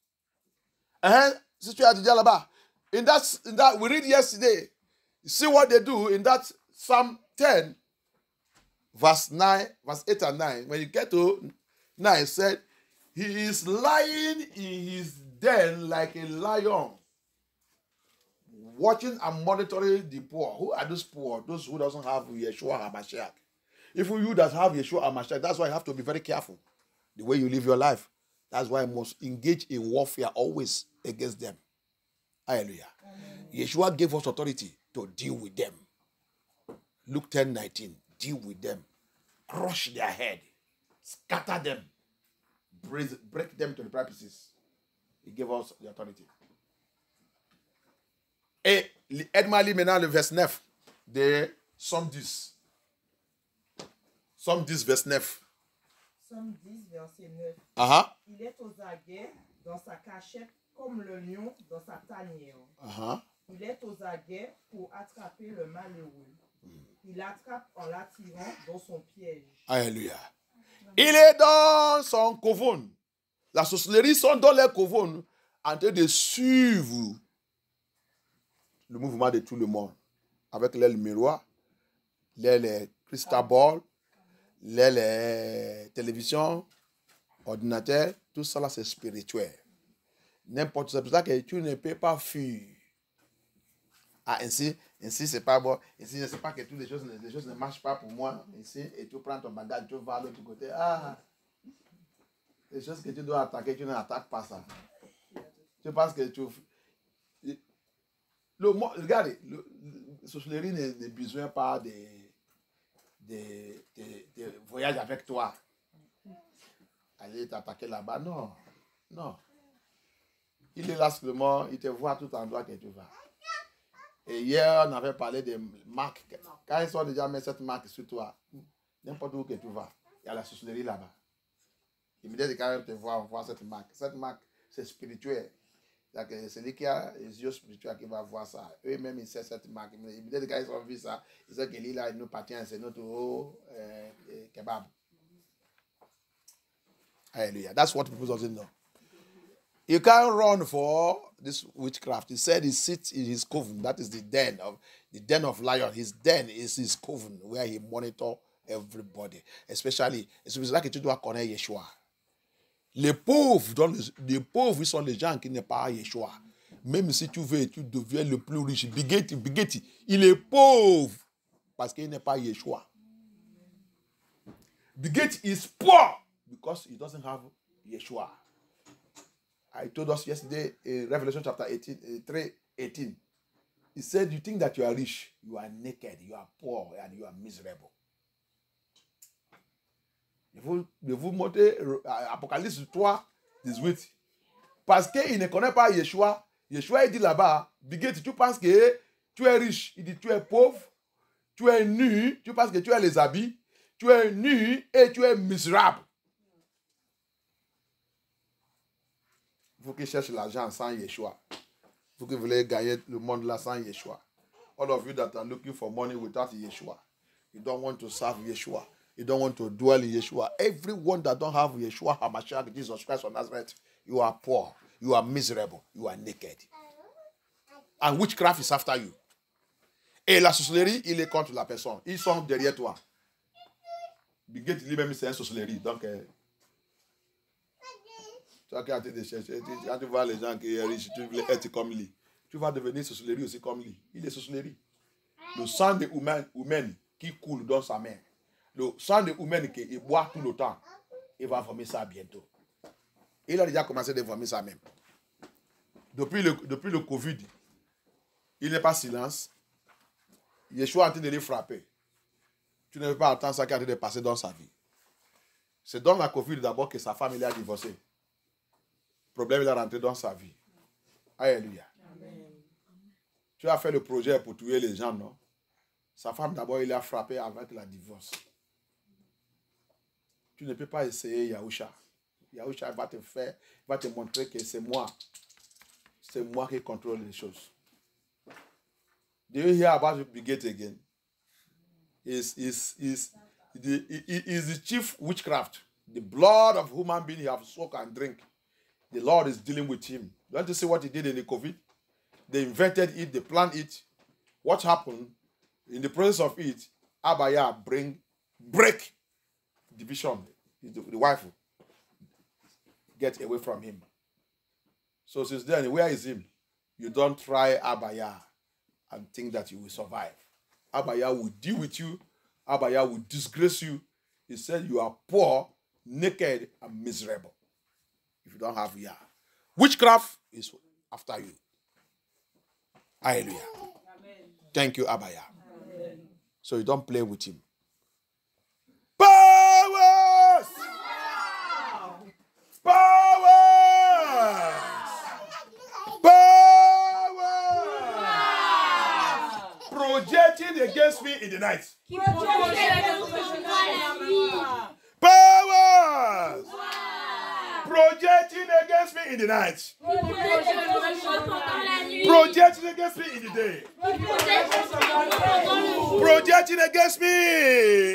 Si tu as dit là-bas, in that we read yesterday, you see what they do in that Psalm 10, verse 9, verse 8 and 9. When you get to 9, it said, he is lying in his den like a lion, watching and monitoring the poor. Who are those poor? Those who doesn't have Yeshua HaMashiach. If you that have Yeshua HaMashiach, that's why you have to be very careful the way you live your life. That's why you must engage in warfare always against them. Hallelujah. Amen. Yeshua gave us authority to deal with them. Luke 10:19. Deal with them. Crush their head. Scatter them. Break them to the pieces. He gave us the authority. Et aide-moi à lire maintenant le verset 9 de Somme 10. Somme 10, verset 9. Somme 10, verset 9. Uh-huh. Il est aux aguets dans sa cachette comme le lion dans sa tanière. Uh-huh. Il est aux aguets pour attraper le malheureux. Il l'attrape en l'attirant dans son piège. Alléluia. Il est dans son couvent. La sorcellerie sont dans les couvents en train de suivre le mouvement de tout le monde. Avec les miroirs, les crystal balls, les télévisions, ordinateurs, tout ça là c'est spirituel. N'importe, c'est pour ça que tu ne peux pas fuir. Ah, ainsi c'est pas bon. Ainsi, je ne sais pas que toutes les choses ne marchent pas pour moi. Ainsi, et tu prends ton bagage, tu vas de l'autre côté. Ah, les choses que tu dois attaquer, tu n'attaques pas ça. Tu penses que tu... Regardez, la sorcellerie n'a besoin pas de voyages avec toi. Aller t'attaquer là-bas, non. Non. Il est là seulement, il te voit tout endroit que tu vas. Et hier, on avait parlé des marques. Quand ils ont déjà mis cette marque sur toi, n'importe où que tu vas, il y a la sorcellerie là-bas. Il me dit quand on te voit, on voit cette marque. Cette marque, c'est spirituel. C'est celui qui a les yeux spirituels qui va voir ça. Eux-mêmes, ils savent cette marque. Il me dit quand ils ont vu ça, ils savent que lui là, il nous appartient, c'est notre kebab. Hallelujah. That's what people doesn't know. You can't run for this witchcraft. He said he sits in his coven. That is the den of lion. His den is his coven where he monitors everybody. Especially like tu dois connaître Yeshua. Les pauvres, ils sont les gens qui n'ont pas Yeshua. Même si tu veux, tu deviens le plus riche. Bigeti, il est pauvre parce qu'il n'est pas Yeshua. Bigeti is poor because he doesn't have Yeshua. I told us yesterday in Revelation chapter 3:18. He said, you think that you are rich, you are naked, you are poor, and you are miserable. Je vous montrer Apocalypse 3, 18. Parce qu'il ne connaît pas Yeshua. Yeshua, il dit là-bas, Bigeti, tu penses que tu es riche. Il dit, tu es pauvre, tu es nu, tu penses que tu as les habits, tu es nu et tu es misérable. Vous qui cherchez l'argent sans Yeshua. Vous qui voulez gagner le monde là sans Yeshua. All of you that are looking for money without Yeshua. You don't want to serve Yeshua. You don't want to dwell in Yeshua. Everyone that don't have Yeshua, HaMashiach, Jesus Christ of Nazareth, you are poor, you are miserable, you are naked. And witchcraft is after you. Et la sorcellerie, il est contre la personne. Ils sont derrière toi. Bigot lui-même, c'est un sorcellerie. Donc, toi qui as été chercher, quand tu vois les gens qui sont riches, tu veux être comme lui. Tu vas devenir sorcellerie aussi comme lui. Il est sorcellerie. Le sang de humain qui coule dans sa main. Le sang de humain qu'il boit tout le temps. Il va vomir ça bientôt. Il a déjà commencé de vomir ça même. Depuis le Covid, il n'est pas silence. Yeshua est en train de les frapper. Tu ne veux pas attendre ça qui est en train de passer dans sa vie. C'est dans la Covid d'abord que sa femme il a divorcé. Le problème, il est rentré dans sa vie. Alléluia. Amen. Tu as fait le projet pour tuer les gens, non? Sa femme d'abord, il a frappé avec la divorce. Tu ne peux pas essayer Yahusha. Yahusha va te montrer que c'est moi. C'est moi qui contrôle les choses. Do you hear about Bigot again? Is the chief witchcraft. The blood of human being you have soak and drink. The Lord is dealing with him. Don't you see what he did in the COVID? They invented it, they planned it. What happened? In the process of it, Abaya break division. The wife get away from him. So since then, where is him? You don't try Abaya and think that you will survive. Abaya will deal with you. Abaya will disgrace you. He said you are poor, naked, and miserable. If you don't have Yah. Witchcraft is after you. Hallelujah. Amen. Thank you, Abaya. Amen. So you don't play with him. Powers! Powers! Powers! Projecting against me in the night. Powers! Projecting against me in the night. Projecting against me in the day. Projecting against me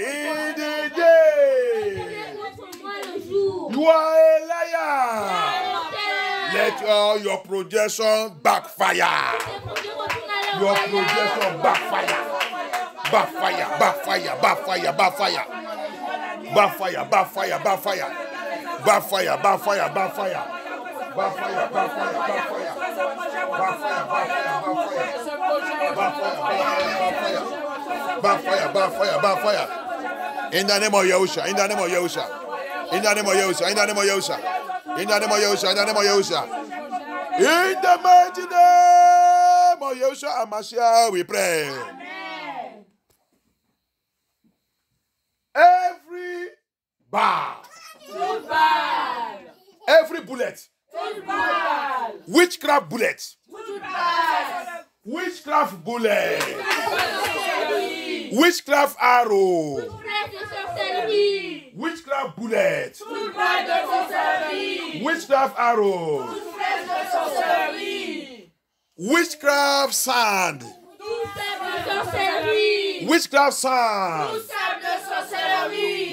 in the day. You are a liar. Let all your projection backfire. Your projection backfire. Backfire, backfire, backfire, backfire. Backfire, backfire, backfire. Backfire, backfire, backfire. Backfire, backfire, backfire. Backfire, backfire, backfire. In the name of Yahusha, in the name of Yahusha. In the name of Yahusha, in the name of Yahusha. In the name of Yahusha, in the name of Yahusha. In the mighty name of Yahusha HaMashiach, we pray. Amen. Every bar. Every bullet. Witchcraft bullet. Witchcraft bullet. Witchcraft arrow. Witchcraft bullet. Witchcraft arrow. Witchcraft sand. Witchcraft sand.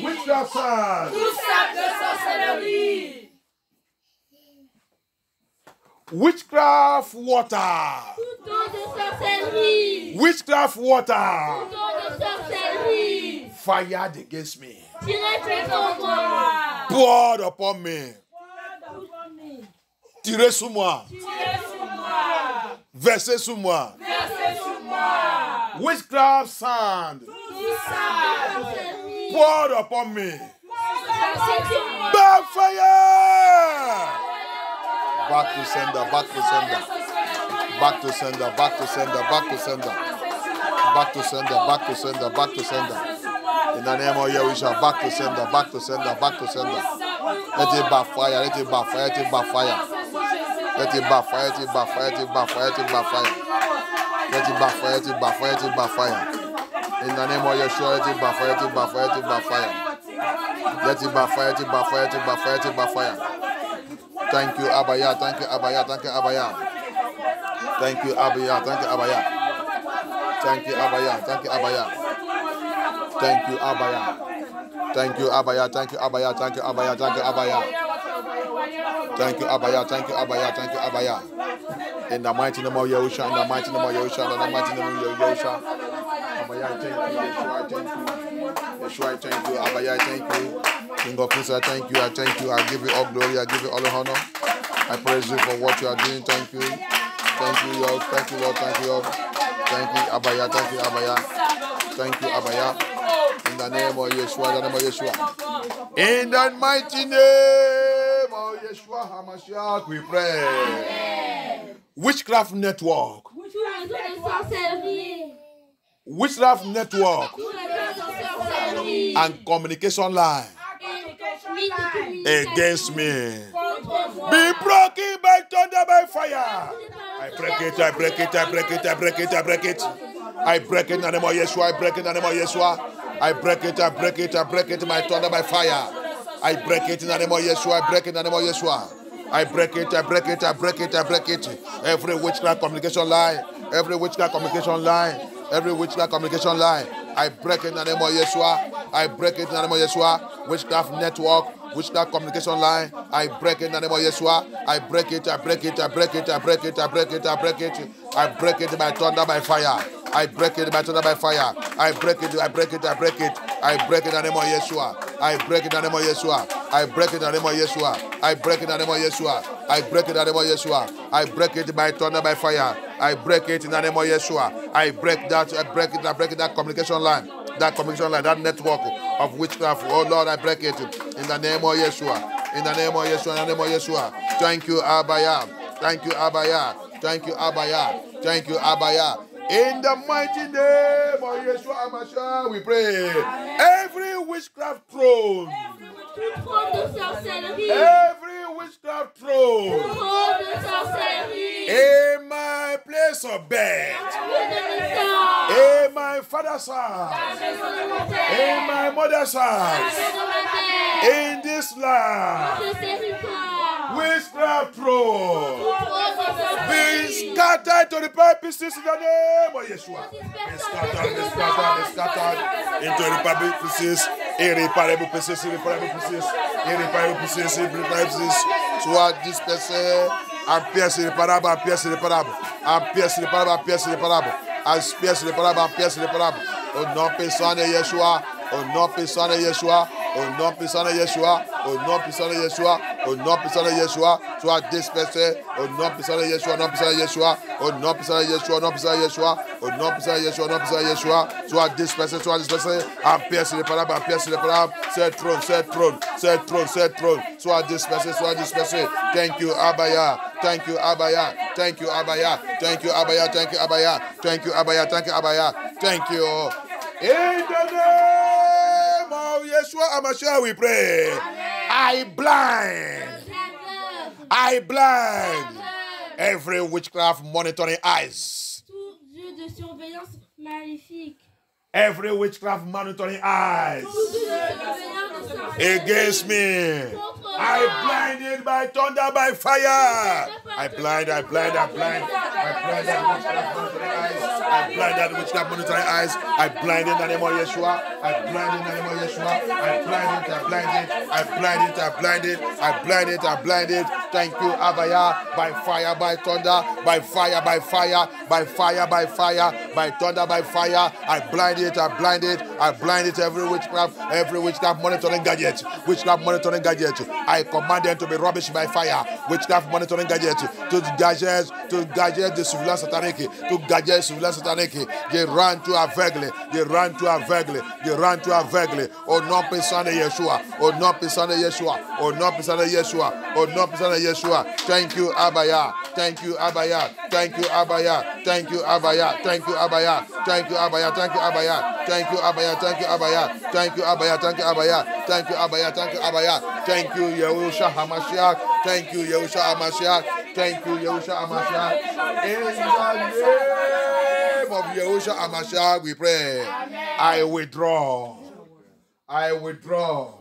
Witchcraft sand. Witchcraft water. Witchcraft water. Fired against me. Poured upon me. Tirez sur moi. Tirez sur moi. Versez sur moi. Versez sur moi. Witchcraft sand. Tout ça. Poured upon me. Versez sur moi. Backfire. Back to sender. Back to sender. Back to sender. Back to sender. Back to sender. Back to sender. Back to sender. Back to sender. In the name of Yahushua, back to sender. Back to sender. Back to sender. Let it backfire. Let it backfire. Let it backfire. Let it backfire. Let it backfire. Let it backfire. Let it backfire. Let it backfire. Let it backfire. Let it backfire. In the name of Yeshua, let it backfire. Let it backfire. Let it backfire. Let it backfire. Let it backfire. Let it backfire. Let it backfire. Thank you, Abaya. Thank you, Abaya. Thank you, Abaya. Thank you, Abaya. Thank you, Abaya. Thank you, Abaya. Thank you, Abaya. Thank you, Abaya. Thank you, Abaya. Thank you, Abaya. Thank you, Abaya. Thank you, Abaya. Thank you, Abaya. Thank you, Abaya. Thank you, Abaya. In the mighty name of Yahushua, in the mighty name of Yahushua, in the mighty name of Yahushua. Abaya, I thank you. Yeshua, I thank you. Yeshua, I thank you. Abaya, I thank you. King of Kings, I thank you. I thank you. I give you all glory. I give you all the honor. I praise you for what you are doing. Thank you. Thank you, Lord. Thank you, Lord. Thank you, Lord. Thank you, Abaya. Thank you, Abaya. Thank you, Abaya. In the name of Yeshua, in the name of Yeshua. In the mighty name of Yeshua HaMashiach, we pray. Witchcraft network. Witchcraft network and communication line against me. Be broken by thunder, by fire. I break it, I break it, I break it, I break it, I break it. I break it in the name of Yeshua, I break it in the name of Yeshua. I break it, I break it, I break it by thunder, by fire. I break it in the name of Yeshua, I break it in the name of Yeshua. I break it, I break it, I break it, I break it. Every witchcraft communication line, every witchcraft communication line, every witchcraft communication line. I break it in the name of Yeshua. I break it in the name of Yeshua. Witchcraft network, witchcraft communication line. I break it in the name of Yeshua. I break it, I break it, I break it, I break it, I break it, I break it. I break it by thunder, by fire. I break it by thunder, by fire. I break it, I break it, I break it. I break it in the name of Yeshua. I break it in the name of Yeshua. I break it in the name of Yeshua. I break it in the name of Yeshua. I break it in the name of Yeshua. I break it by thunder, by fire. I break it in the name of Yeshua. I break that, I break it, I break it, that communication line. That communication line, that network of witchcraft. Oh Lord, I break it in the name of Yeshua. In the name of Yeshua, in the name of Yeshua. Thank you, Abaya. Thank you, Abaya. Thank you, Abaya. Thank you, Abaya. In the mighty name of Yeshua HaMashiach, we pray. Every witchcraft throne. Every witchcraft throne. In my place of birth. In my father's house. In my mother's house. In this land. Witchcraft throne. Be scattered to the purposes in the name of Yeshua. Be scattered, be scattered, be scattered into the purposes, irreparable pieces, irreparable pieces, irreparable pieces, irreparable pieces. Soit dispersé, en pièces irréparables, en pièces irréparables, en pièces irréparables, en pièces irréparables, en pièces irréparables, en pièces irréparables. Au nom puissant de Yeshua, au nom puissant de Yeshua, au nom puissant de Yeshua, au nom puissant de Yeshua, au nom puissant de Yeshua, soit dispersé, au nom puissant de Yeshua, au nom puissant de Yeshua, au nom puissant de Yeshua, au nom puissant de Yeshua, au nom puissant de Yeshua, au nom puissant de Yeshua, soit dispersé, en pièces irréparables, en pièces irréparables, c'est trône, c'est trône, c'est trône, c'est trône, soit dispersé, soit dispersé. Thank you, Abaya. Thank you, Abaya. Thank you, Abaya. Thank you, Abaya. Thank you, Abaya. Thank you, Abaya. Thank you, Abaya. Thank you. In the name of Yeshua HaMashiach, we pray. Amen. I blind every witchcraft monitoring eyes. Tout jeu de surveillance maléfique. Every witchcraft monitoring eyes against me. I blind it by thunder, by fire. I blind every witchcraft monitoring eyes. I blind that witchcraft monitoring eyes. I blind in the name of Yeshua. I blind in the name of Yeshua. I blind it. I blind it. I blind it. I blind it. I blind it. I blind it. Thank you, Abaya. By fire, by thunder, by fire, by fire, by fire, by fire, by thunder, by fire. I blind it. I blind it. I blind it. Every witchcraft monitoring gadget. Witchcraft monitoring gadget. I command them to be rubbish by fire. Witchcraft monitoring gadget. To gadget the surveillance satanic. To gadget surveillance satanic. They run to aveugle. They run to aveugle. They run to aveugle. Oh non pensant Yeshua. Oh non pensant Yeshua. Oh non pensant Yeshua. Oh non pensant Yeshua. Thank you, Abaya. Thank you, Abaya. Thank you, Abaya. Thank you, Abaya. Thank you, Abaya. Thank you, Abaya. Thank you, Abaya. Thank you, Abaya. Thank you, Abaya. Thank you, Abaya. Thank you, Abaya. Thank you, Abaya. Thank you, Abaya. Thank you, Yahusha Hamashiach. Thank you, Yahusha Hamashiach. Thank you, Yahusha Hamashiach. In the name of Yahusha Hamashiach, we pray. Amen. I withdraw. I withdraw.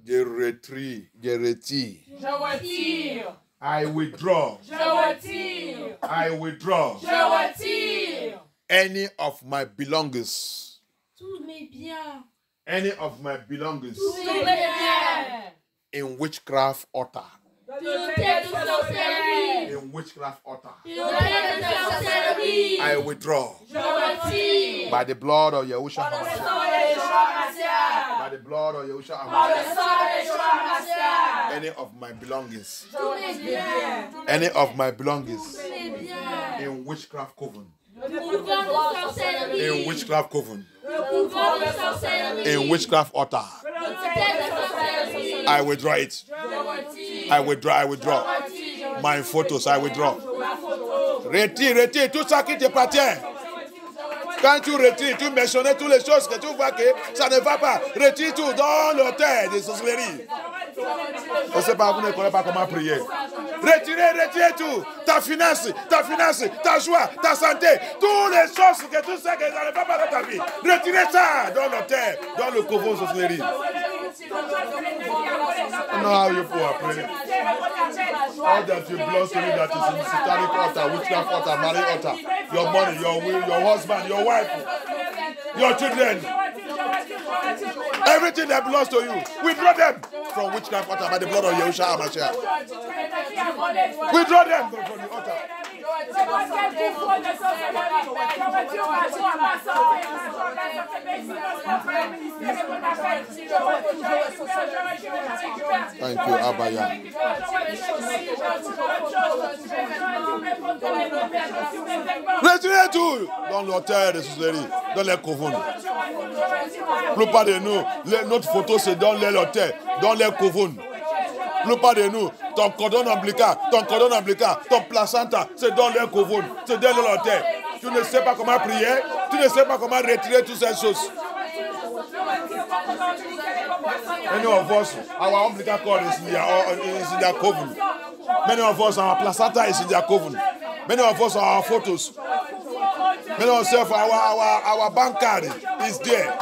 Je retire. Je retire. Je retire. I withdraw. Je retire. I withdraw. Je retire. Any of my belongings. Tous mes biens. Any of my belongings. Tous mes biens. In witchcraft altar. In witchcraft altar. I withdraw. By the blood of Yahusha HaMashiach. By the blood of Yahusha HaMashiach. Any of my belongings. Any of my belongings. In witchcraft coven. In witchcraft coven. In witchcraft altar. I withdraw it. I withdraw. My photos, I withdraw. Retire tout ça qui te appartient. Quand tu retires, tu mentionnes toutes les choses que tu vois que ça ne va pas. Retire tout dans le terre des sorcelleries. On ne sait pas, vous ne connaissez pas comment prier. Retirez tout. Ta finance, ta joie, ta santé, toutes les choses que tu sais que ça ne va pas dans ta vie. Retirez ça dans le terre, dans le couvent sorcellerie. I know how you pray. All that you belong to me that is in satanic altar, witchcraft altar, marriage altar, your money, your will, your husband, your wife, your children, everything that belongs to you, withdraw them from witchcraft altar by the blood of Yahusha HaMashiach. Withdraw them from the altar. Thank you, Abaya. Retirez tout dans l'autel de sorcellerie, dans les couvents. La plupart de nous, notre photo c'est dans les hôtels, dans les couvents. La plupart de nous, ton cordon ombilical, ton placenta, c'est dans les couvents, c'est dans l'hôtel. Tu ne sais pas comment prier, tu ne sais pas comment retirer toutes ces choses. Many of us, our umbilical cord is in their coven. Many of us, our placenta is in their coven. Many of us, our photos. Many of us, our bank card is there.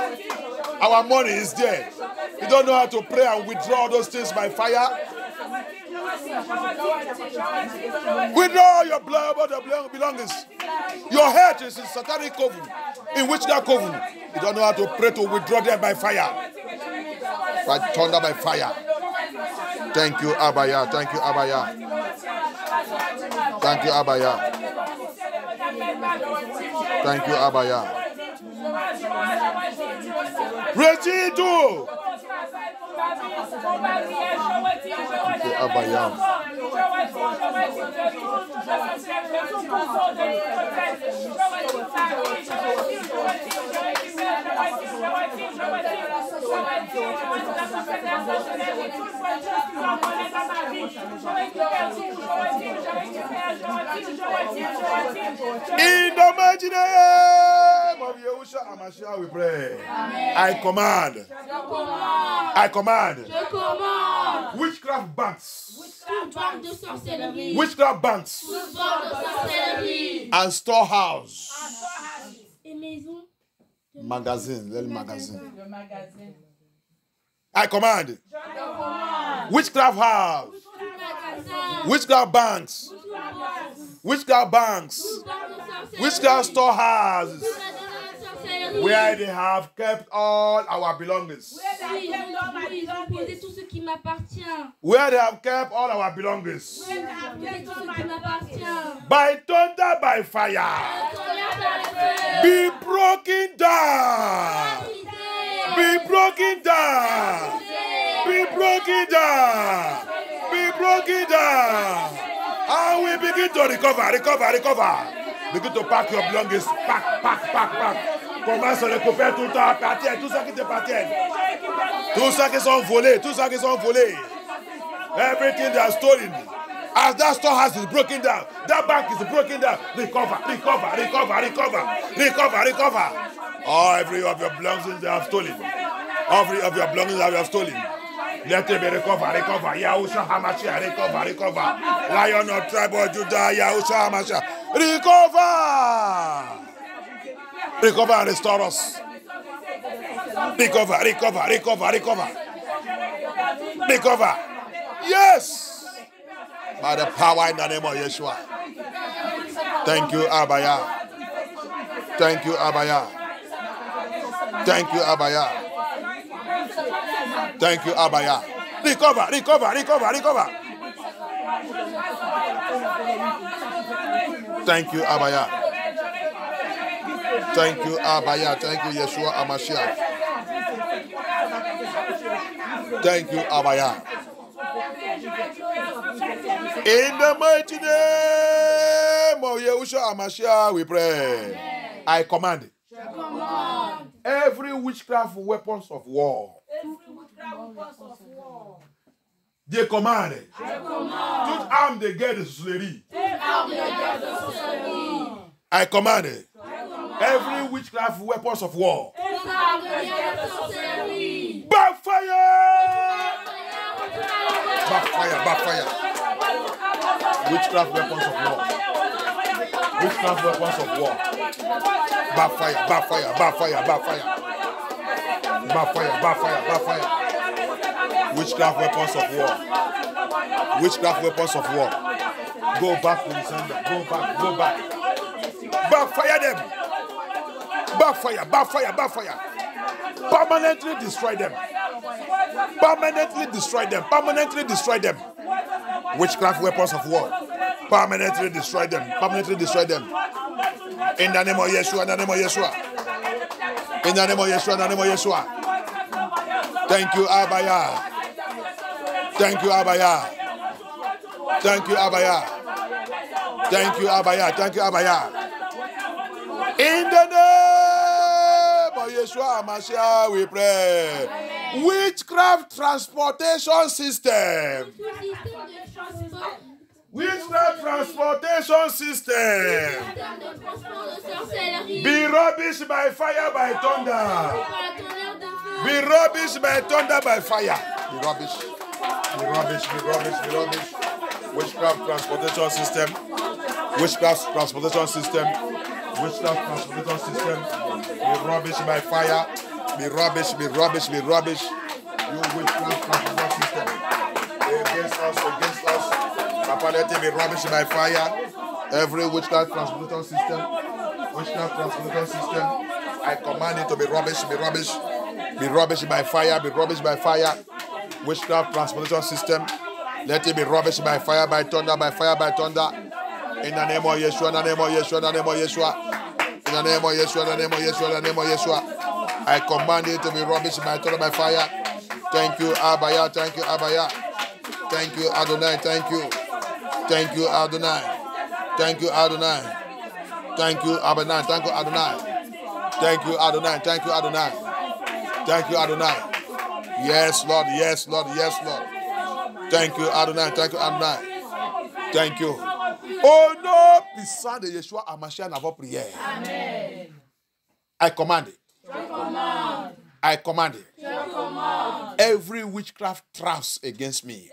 Our money is there. You don't know how to pray and withdraw those things by fire. Withdraw your blood, your belongings. Your head is in satanic coven. In which that coven, you don't know how to pray to withdraw them by fire. By thunder, by fire. Thank you, Abaya. Thank you, Abaya. Thank you, Abaya. Thank you, Abaya. Retire tout. Thank you, Abaya. In the mighty name of Yahusha HaMashiach, we pray. Amen. I command. Witchcraft banks. Witchcraft banks. And storehouse. Magazine. I command. Witchcraft house. Witchcraft banks. Witchcraft storehouses where they have kept all our belongings. Oui, ils ont posé tout ce qui m'appartient. Where they have kept all our belongings. Tout ce qui m'appartient. By thunder, by fire. Be broken down. Be broken down. Be broken down. Be broken down. And we begin to recover. Begin to pack your belongings. Pack. Commence à récupérer tout le temps, appartient, tout ça qui t'appartient. Tout ça qui sont volés. Everything they are stolen. As that storehouse is broken down, that bank is broken down. Recover. Oh, every of your belongings they have stolen. Every of your belongings that you have stolen. Let it be recover. Yahushua HaMashiach, recover. Lion of tribe of Judah, Yahushua HaMashiach, recover and restore us. Recover. Yes. By the power in the name of Yeshua. Thank you, Abaya. Thank you, Abaya. Recover. Thank you, Abaya. Thank you, Yeshua HaMashiach. Thank you, Abaya. In the mighty name of Yeshua HaMashiach, we pray. I command every witchcraft weapons of war. They command toute arme de guerre de sorcellerie. I command every witchcraft weapons of war. Backfire. Witchcraft weapons of war. Backfire. Witchcraft weapons of war. Go back to the sender. Go back. Backfire them. Backfire. Permanently destroy them. Witchcraft weapons of war. Permanently destroy them. In the name of Yeshua. Thank you, Abaya. In the name of Yeshua HaMashiach, we pray. Witchcraft transportation system. Be rubbish by fire, by thunder. Be rubbish by thunder, by fire. Be rubbish. Witchcraft transportation system. Be rubbish by fire. Be rubbish. You witchcraft transportation system. Against us. Papa, let it be rubbish by fire. Every witchcraft transportation system. I command it to be rubbish. Be rubbish by fire. Witchcraft transportation system. Let it be rubbish by fire, by thunder. In the name of Yeshua. I command it to be rubbish by thunder, by fire. Thank you, Abaya. Thank you, Adonai. Thank you, Adonai. Thank you, Adonai. Yes, Lord. Thank you, Adonai. Thank you. Oh non, puissant de Yeshua HaMashiach, n'avons prière. Amen. I command it. Every witchcraft traps against me.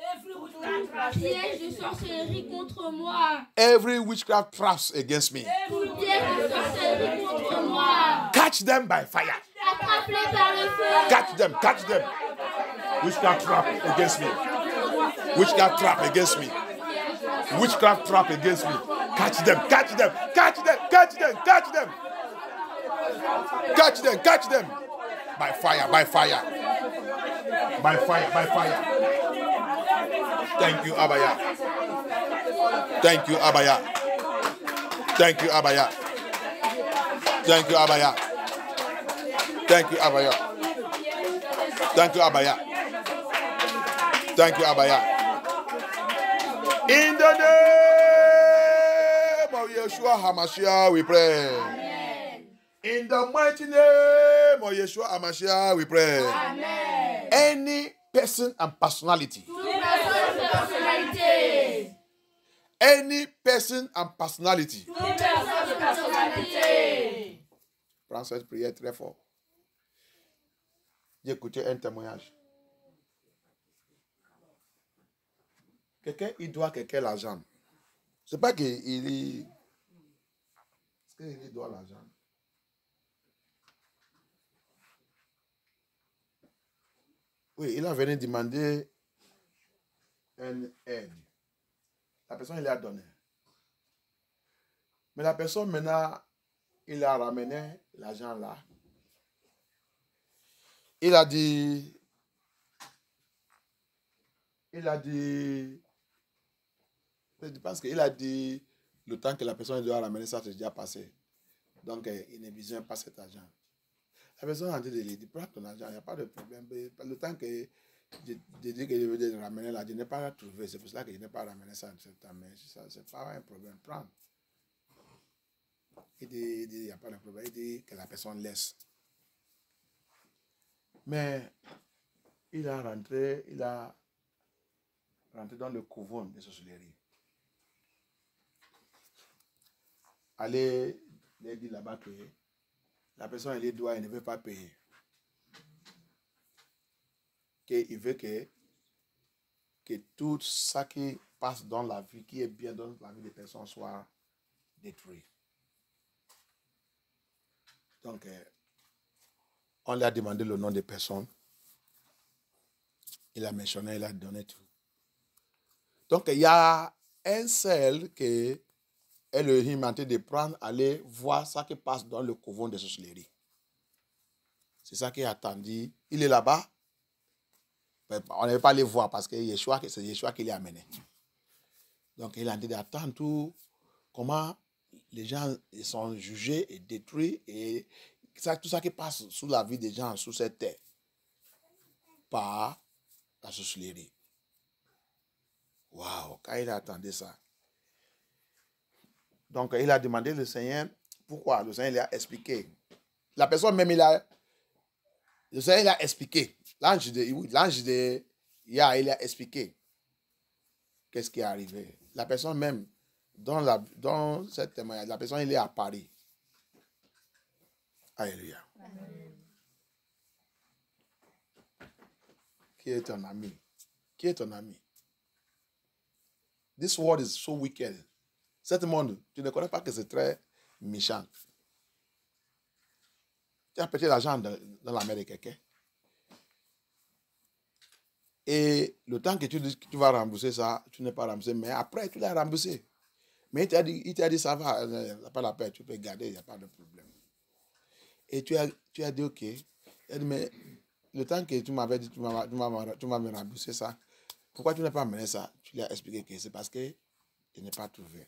Piège de sorcellerie contre moi. Every witchcraft traps against me. Piège de sorcellerie contre moi. Catch them by fire. Attrape-les par le feu. Catch them. Witchcraft trap against me. Witchcraft trap against me. Catch them, catch them, catch them, catch them, catch them. Catch them, catch them. By fire, by fire. By fire, by fire. Thank you, Abaya. Thank you, Abaya. Thank you, Abaya. Thank you, Abaya. Thank you, Abaya. Thank you, Abaya. Thank you, Abaya. In the name of Yeshua HaMashiach, we pray. Amen. In the mighty name of Yeshua HaMashiach, we pray. Amen. Any person and personality. Any person and personality. Prends cette prière très fort. J'ai écouté un témoignage. Quelqu'un, il doit quelqu'un l'argent. C'est pas qu'il est... Est-ce qu'il doit l'argent? Oui, il a venu demander une aide. La personne, il l'a donné. Mais la personne, maintenant, il a ramené l'argent là. Il a dit, je pense qu'il a dit, le temps que la personne doit ramener ça, c'est déjà passé. Donc, il ne besoin pas cet argent. La personne a dit, prends ton argent, il n'y a pas de problème. Le temps que je dis que je veux ramener l'argent, je n'ai pas trouvé. C'est pour cela que je n'ai pas ramené ça. Mais ça, c'est pas un problème. Prends. Il dit, il n'y a pas de problème. Il dit que la personne laisse. Mais il a rentré dans le couvent de sorcellerie. Allez, il dit là-bas que la personne, elle doit, elle ne veut pas payer. Il veut que tout ça qui passe dans la vie, qui est bien dans la vie des personnes, soit détruit. Donc, on lui a demandé le nom des personnes. Il a mentionné, il a donné tout. Donc, il y a un seul qui est le humanité de prendre, aller voir ça qui passe dans le couvent de sorcellerie. C'est ça qui est attendu. Il est là-bas. On ne veut pas le voir parce que c'est Yeshua qui l'a amené. Donc, il a dit d'attendre tout, comment les gens ils sont jugés et détruits et tout ça qui passe sous la vie des gens, sous cette terre, par la sorcellerie. Waouh, quand il a attendu ça. Donc, il a demandé au Seigneur pourquoi. Le Seigneur lui a expliqué. La personne même, le Seigneur il a expliqué. L'ange de Yah, il a expliqué qu'est-ce qui est arrivé. La personne même, dans cette témoignage, la personne, il est à Paris. Alléluia. Amen. Qui est ton ami? Qui est ton ami? This world is so wicked. Cet monde, tu ne connais pas que c'est très méchant. Tu as pété l'argent dans la main de quelqu'un. Et le temps que tu dis que tu vas rembourser ça, tu n'es pas remboursé, mais après, tu l'as remboursé. Mais il t'a dit, ça va, il n'y a pas la peine, tu peux garder, il n'y a pas de problème. Et tu as dit, ok. Il a dit, mais le temps que tu m'avais dit, tu m'as me rembourser ça, pourquoi tu n'as pas amené ça? Tu lui as expliqué que c'est parce que je n'ai pas trouvé.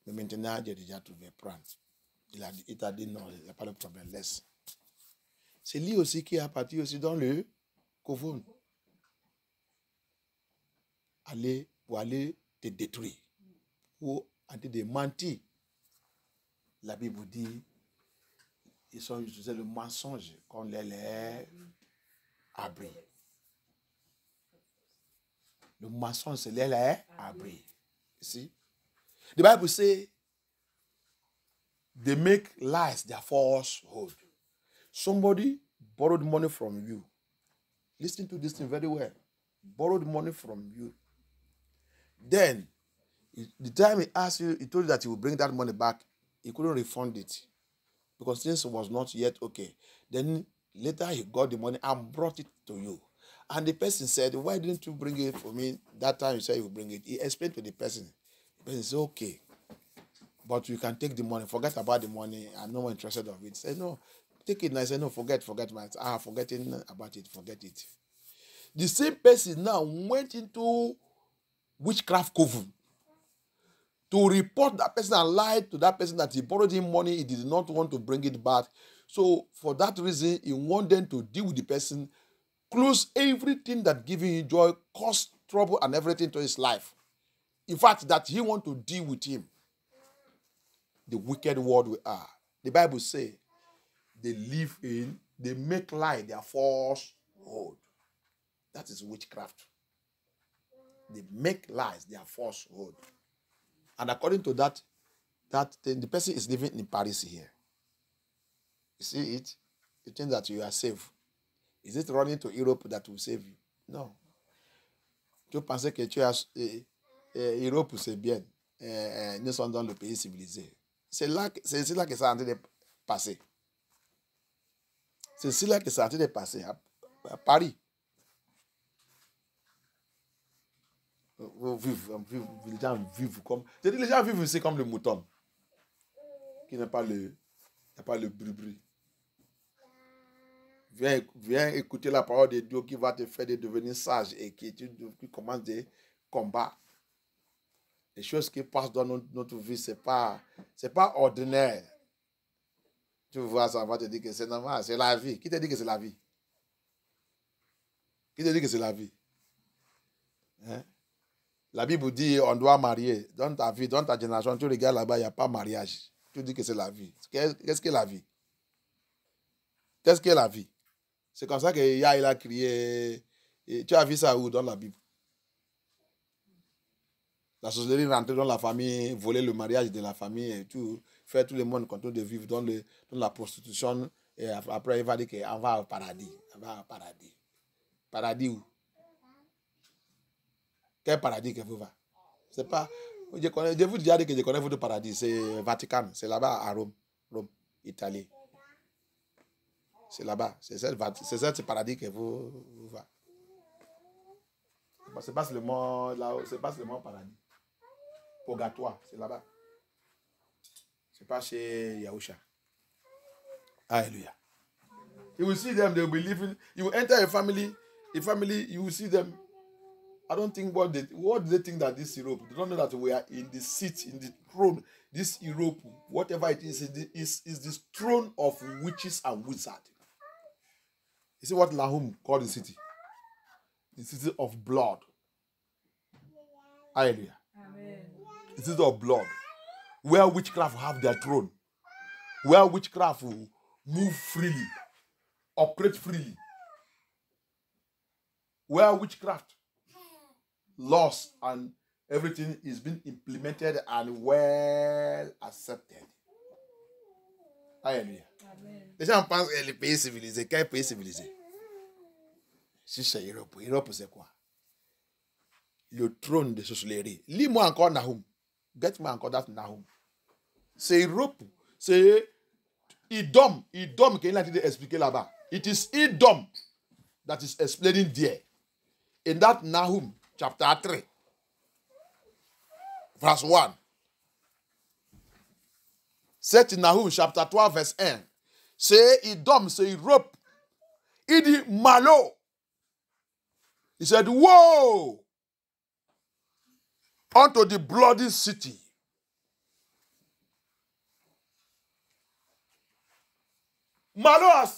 Mais maintenant, j'ai déjà trouvé, prends. Il t'a dit, non, il n'y a pas de problème, laisse. C'est lui aussi qui a parti aussi dans le couvent. Pour aller te détruire, pour aller te mentir. La Bible dit, ils sont utilisés le mensonge qu'on les abri. Le mensonge, c'est les abri. See? The Bible says, they make lies their falsehood. Somebody borrowed money from you. Listen to this thing very well. Borrowed money from you. Then, the time he asked you, he told you that he would bring that money back. He couldn't refund it because things was not yet okay. Then later he got the money and brought it to you. And the person said, why didn't you bring it for me? That time you said you would bring it. He explained to the person. The person said, okay. But you can take the money. Forget about the money. I'm not more interested of it. Say, no, take it. And I say, no, forget man. Forgetting about it. Forget it. The same person now went into witchcraft coven to report that person and lied to that person that he borrowed him money. He did not want to bring it back. So for that reason, he wanted them to deal with the person, close everything that giving him joy, cause trouble and everything to his life. In fact, that he want to deal with him. The wicked world we are. The Bible says they make lie their falsehood. That is witchcraft. They make lies their falsehood. And according to that thing, the person is living in Paris here. You see it? You think that you are safe. Is it running to Europe that will save you? No. Tu pensais que tu as Europe c'est bien. Nous sommes dans le pays civilisé. C'est là que c'est en train de passer. C'est là que c'est en train de passer à Paris. Les gens vivent comme. Je dis les gens vivent aussi comme le mouton. Qui n'a pas le bruit. Viens écouter la parole de Dieu qui va te faire devenir sage et qui commence des combats. Les choses qui passent dans notre vie, c'est pas ordinaire. Tu vois, ça va te dire que c'est normal, c'est la vie. Qui te dit que c'est la vie? Qui te dit que c'est la vie? Hein? La Bible dit on doit marier. Dans ta vie, dans ta génération, tu regardes là-bas, il n'y a pas mariage. Tu dis que c'est la vie. Qu'est-ce que la vie? Qu'est-ce que la vie? C'est comme ça que Yah, il a crié. Tu as vu ça où dans la Bible? La sorcellerie rentrer dans la famille, voler le mariage de la famille et tout, faire tout le monde content de vivre dans la prostitution. Et après, il va dire qu'on va au paradis. On va au paradis. Paradis où? Quel paradis que vous va? C'est pas. Je vous dis que je connais votre paradis. C'est Vatican. C'est là-bas à Rome, Italie. C'est là-bas. C'est ce paradis que vous va. C'est pas seulement là-haut. C'est pas seulement paradis. Purgatoire, c'est là-bas. C'est pas chez Yahusha. Hallelujah. You will see them, they will be living. You will enter a family, you will see them. I don't think what do they think that this Europe? They don't know that we are in the seat, in the throne. This Europe, whatever it is this throne of witches and wizards. You see what Nahum called the city? The city of blood. Hallelujah. Amen. The city of blood. Where witchcraft have their throne. Where witchcraft will move freely. Operate freely. Where witchcraft, laws and everything is being implemented and well accepted. Hallelujah. Les gens pensent que les pays civilisés, quel pays civilisé? Si c'est Europe. Europe, c'est quoi? Le trône de sorcellerie. Lis-moi encore Nahum. Get-moi encore that Nahum. C'est Europe. C'est Idom. Idom qu'il a été expliqué là-bas. It is Idom that is explaining there. In that Nahum, chapter 3, verse 1. C'est Nahum, chapter 3, verse 1. C'est Idom, c'est Europe. Il dit Malo. He said, woe unto the bloody city. Malheur,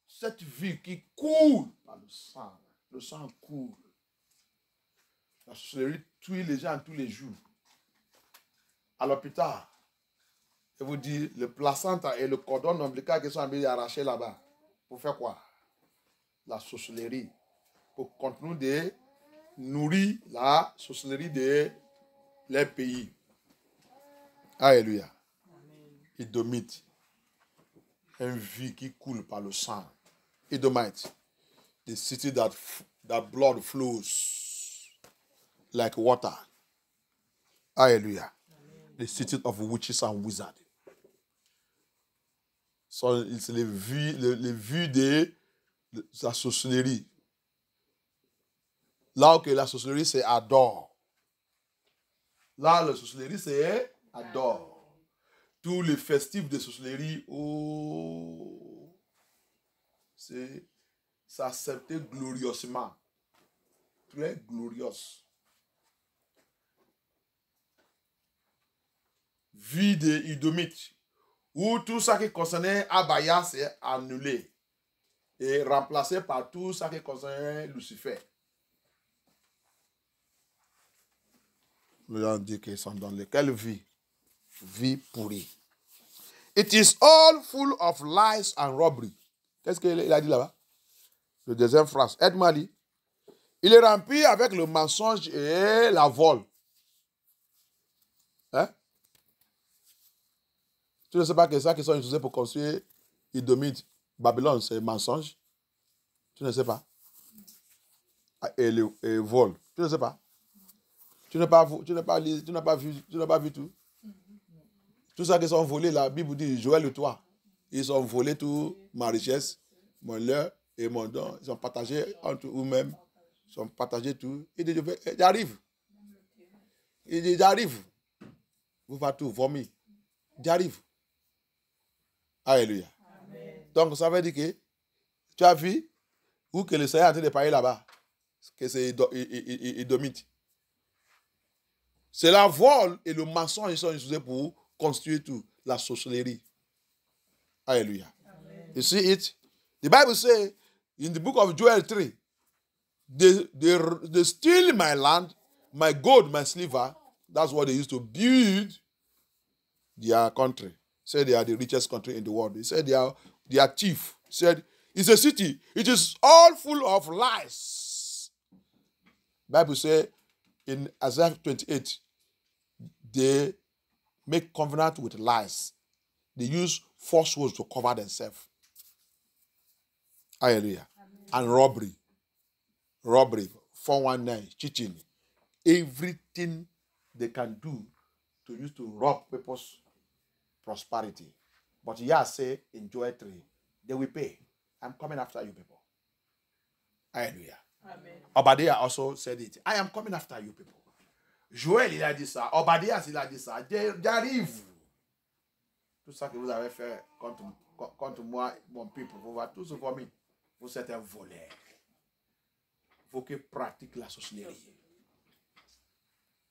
cette vie qui coule par le sang. Le sang coule. La sorcellerie tue les gens tous les jours. À l'hôpital, je vous dis, le placenta et le cordon ombilical qui sont arrachés là-bas. Pour faire quoi? La sorcellerie. Pour continuer de nourrir la sorcellerie de les pays. Alléluia. Édomite. Une vie qui coule par le sang. Edomite. The city that blood flows like water. Hallelujah. The city of witches and wizards. So, c'est les vues de la sorcellerie. Là où la sorcellerie, c'est adore. Là, la sorcellerie, c'est adore. tous les festifs de sorcellerie, oh, c'est s'accepter glorieusement. Très glorieuse. Vie des Idomites, où tout ça qui concernait Abaya s'est annulé et remplacé par tout ça qui concernait Lucifer. On dit qu'ils sont dans quelle vie? Vie pourrie. It is all full of lies and robbery. Qu'est-ce qu'il a dit là-bas? Le deuxième phrase. Aide-moi, dit. Il est rempli avec le mensonge et la vol. Hein? Tu ne sais pas que ça qui sont utilisés pour construire Idomite, Babylone, c'est mensonge? Tu ne sais pas? Et vol. Tu ne sais pas? Tu n'as pas vu tout? Tout ça qui sont volés, la Bible dit, Joël et toi, ils ont volé toute ma richesse, mon leurre et mon don. Ils ont partagé entre eux-mêmes. Ils ont partagé tout. Il dit, j'arrive. Il dit, j'arrive. Vous va tout vomir. J'arrive. Alléluia. Amen. Donc, ça veut dire que tu as vu où que le Seigneur est en train de parler là-bas. Que c'est Idomite. C'est la vol et le mensonge qui sont utilisés pour construire tout. La sorcellerie. Alléluia. Amen. You see it? The Bible says in the book of Joel 3, they steal my land, my gold, my silver. That's what they used to build their country. Said they are the richest country in the world. He said they are thief. He said it's a city. It is all full of lies. Bible says in Isaiah 28, they make covenant with lies. They use false words to cover themselves. Hallelujah. Amen. And robbery, 419, cheating. Everything they can do to use to rob people's prosperity. But Yah say in Joel 3, they will pay. I'm coming after you people. Hallelujah. Amen. Obadiah also said it. I am coming after you people. Joël, il a dit ça. Obadiah, il a dit ça. J'arrive. Tout ça que vous avez fait contre moi, mon peuple, vous va tous vomir. Vous êtes un voleur. Vous qui pratiquez la sorcellerie.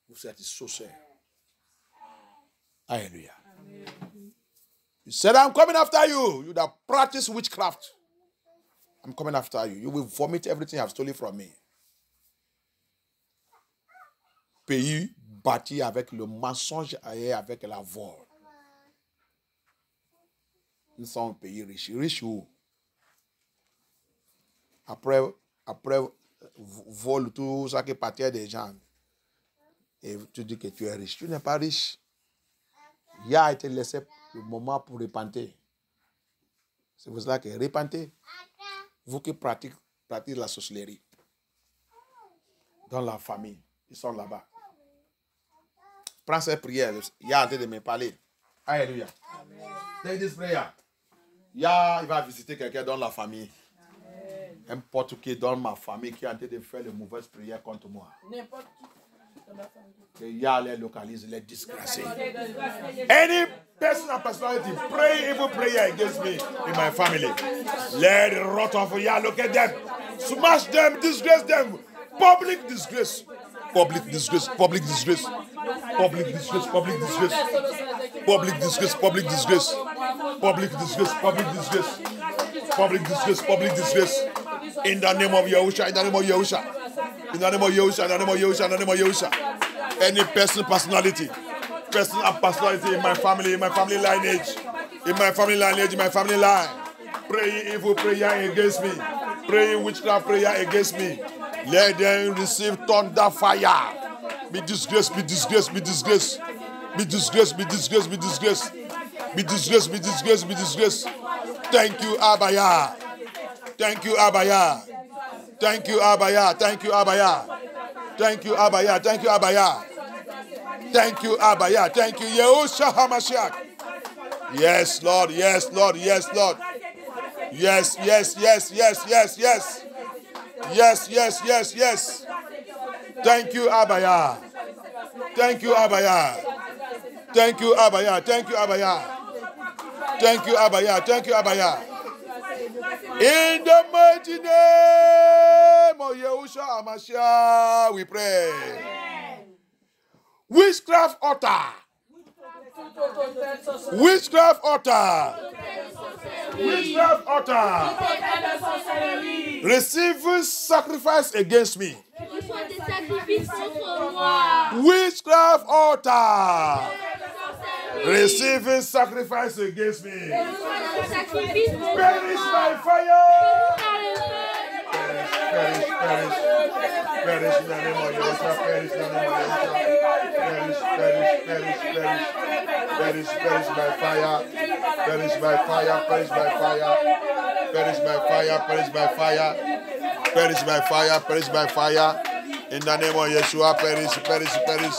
Vous êtes sorcier. Hallelujah. Amen. You said, I'm coming after you. You that practice witchcraft. I'm coming after you. You will vomit everything you have stolen from me. Pays bâti avec le mensonge et avec la vol. Nous sommes un pays riche. Riche où? Après vol tout ça qui partait des gens. Et tu dis que tu es riche. Tu n'es pas riche. Il a été laissé le moment pour repentir. C'est pour cela que repentez. Vous qui pratiquez la sorcellerie. Dans la famille. Ils sont là-bas. Prends cette prière. Il y a en train de me parler. Alléluia. Take this prayer. Il va visiter quelqu'un dans la famille. N'importe qui dans ma famille qui est en train de faire de mauvaises prières contre moi. N'importe qui. Que Yah les localise, les disgracie. Any person or personality pray evil prayer against me in my family. Let the wrath of Yah locate them. Smash them, disgrace them. Public disgrace. Public disgrace. Public disgrace. Public disgrace. Public disgrace. Public disgrace. Public disgrace. Public disgrace. Public disgrace. Public disgrace. Public disgrace. In the name of Yahusha. In the name of Yahusha. In the name of Yahusha, in the name of Yahusha, in the name of Yahusha. Any person, personality in my family lineage, in my family line, praying evil prayer against me, praying witchcraft prayer against me. Let them receive thunder fire. Be disgraced, be disgraced, be disgraced. Be disgraced, be disgraced, be disgraced. Be disgraced, be disgraced, be disgraced. Thank you, Abaya. Thank you, Abaya. Thank you, Abaya. Thank you, Abaya. Thank you, Abaya. Thank you, Abaya. Thank you, Abaya. Thank you, Yahusha HaMashiach. Yes, Lord. Yes, Lord. Yes, Lord. Yes, yes, yes, yes, yes, yes. Yes, yes, yes, yes. Thank you, Abaya. Thank you, Abaya. Thank you, Abaya. Thank you, Abaya. Thank you, Abaya. Thank you, Abaya. In the mighty name of Yahushua HaMashiach, we pray. Witchcraft altar. Witchcraft altar. Witchcraft altar. Receiving sacrifice against me. Witchcraft altar. Receiving sacrifice against me. Perish by fire. Perish, perish, perish in the name of Yahushua. Perish in the name of Yahushua. Perish, perish by fire. Perish by fire. Perish by fire. Perish by fire. Perish by fire. Perish by fire. Perish by fire. In the name of Yeshua. Perish, perish, perish.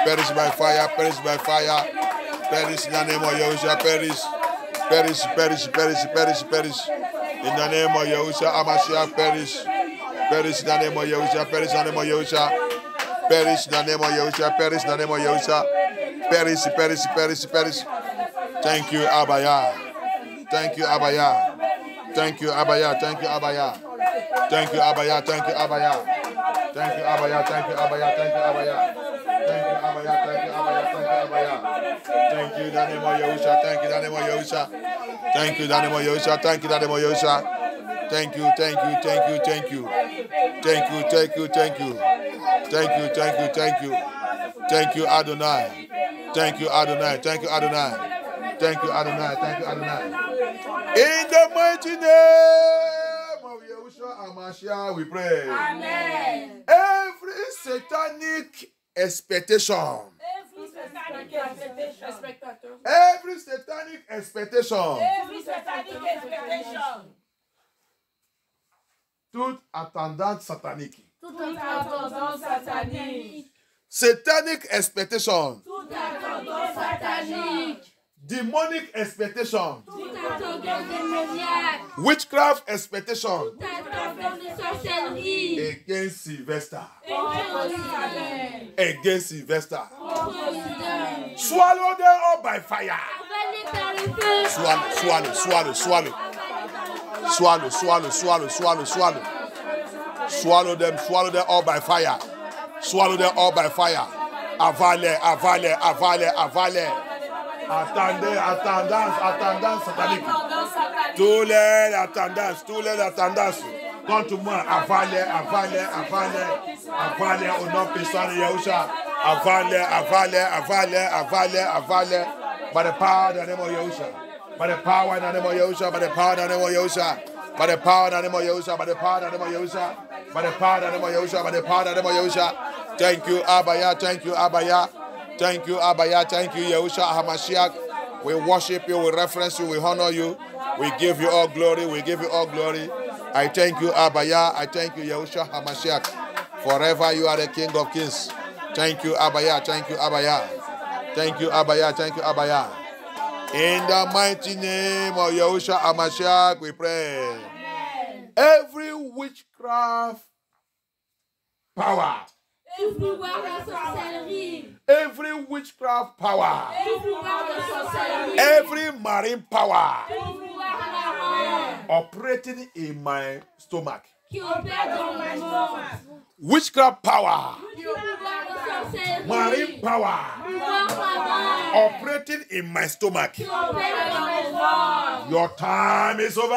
Perish by fire. Perish by fire. Perish in the name of Yahushua. Perish. Perish, perish, perish, perish, perish. In the name of Yahushua HaMashiach, perish. Perish in the name of Yahushua. Perish in the name of Yahushua. Perish in the name of Yahushua. Perish in the name of Yahushua. Perish, perish, perish, perish. Thank you, Abaya. Thank you, Abaya. Thank you, Abaya. Thank you, Abaya. Thank you, Abaya. Thank you, Abaya. Thank you, Abaya. Thank you, Abaya. Thank you, Abaya. Thank you, Abaya. Thank you, Abaya. Thank you, Abaya. Thank you, in the name of Yahushua. Thank you, in the name of Yahushua. Thank you, in the name of Yahushua. Thank you, in the name of Yahushua. Thank you, thank you, thank you, thank you. Thank you, thank you, thank you. Thank you, thank you, thank you. Thank you, Adonai. Thank you, Adonai. Thank you, Adonai. Thank you, Adonai. Thank you, Adonai. In the mighty name of Yahushua HaMashiach, we pray. Amen. Every satanic expectation. Every satanic expectation. Toute attendante satanique. Satanic expectation. Demonic expectation. Witchcraft expectation. Against Sylvester. Against Sylvester. Swallow them up by fire. Swallow, swallow, swallow, swallow. Swallow, swallow, swallow, swallow, swallow. Swallow them all by fire. Swallow them all by fire. Avale, avale, avale, avale. Attendez, attendance satanique. Tous les attendances. Contre moi, avale, avale, avale. Avale au nom puissant de Yahushua. Avale, avale, avale, avale, avale. By the power of the name of Yahushua. By the power in the name of Yahushua. By the power in the name of Yahushua. By the power in the name of Yahushua. By the power in the name of Yahushua. By the power in the name of Yahushua. By the power in the name of Yahushua. Thank you, Abaya. Thank you, Abaya. Thank you, Abaya. Thank you, Yahushua HaMashiach. We worship you, we reference you, we honor you. We give you all glory. We give you all glory. I thank you, Abaya. I thank you, Yahushua HaMashiach. Forever you are the King of Kings. Thank you, Abaya. Thank you, Abaya. Thank you, Abaya. Thank you, Abaya. In the mighty name of Yahushua HaMashiach, we pray. Amen. Every witchcraft power. Every witchcraft power. Every marine power operating in my stomach. Witchcraft power. Marine power operating in my stomach. Your time is over.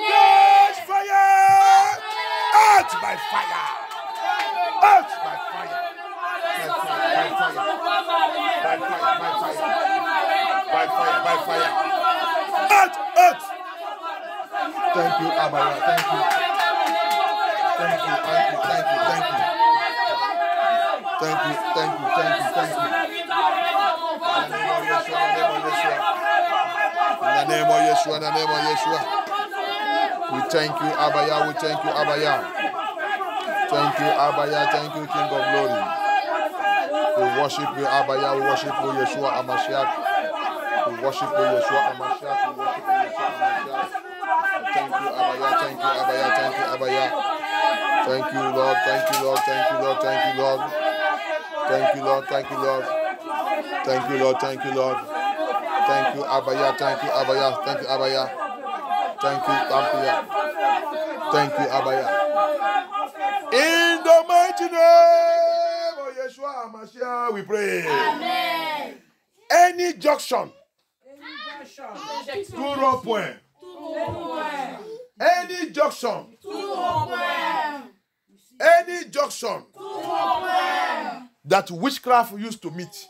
Catch fire! Out by fire! Out by fire! By fire! Out! Out! Thank you, Abaya. Thank you. Thank you, thank you, thank you, thank you. Thank you, thank you, thank you, thank you. In the name of Yeshua, in the name of Yeshua. We thank you, Abaya, we thank you, Abaya. Thank you, Abaya, thank you, King of Glory. We worship you, Abaya, we worship you, Yeshua HaMashiach. We worship you, Yeshua HaMashiach. We worship you, Yeshua HaMashiach. Thank you, Abaya, thank you, Abaya, thank you, Abaya. Thank you, Lord, thank you, Lord, thank you, Lord, thank you, Lord. Thank you, Lord, thank you, Lord. Thank you, Lord. Thank you, Lord. Thank you, Abaya. Thank you, Abaya. Thank you, Abaya. Thank you, Abaya. Thank you, Abaya. In the mighty name of Yeshua HaMashiach, we pray. Amen. Any junction, tout rond-point. Any junction, any junction that witchcraft used to meet.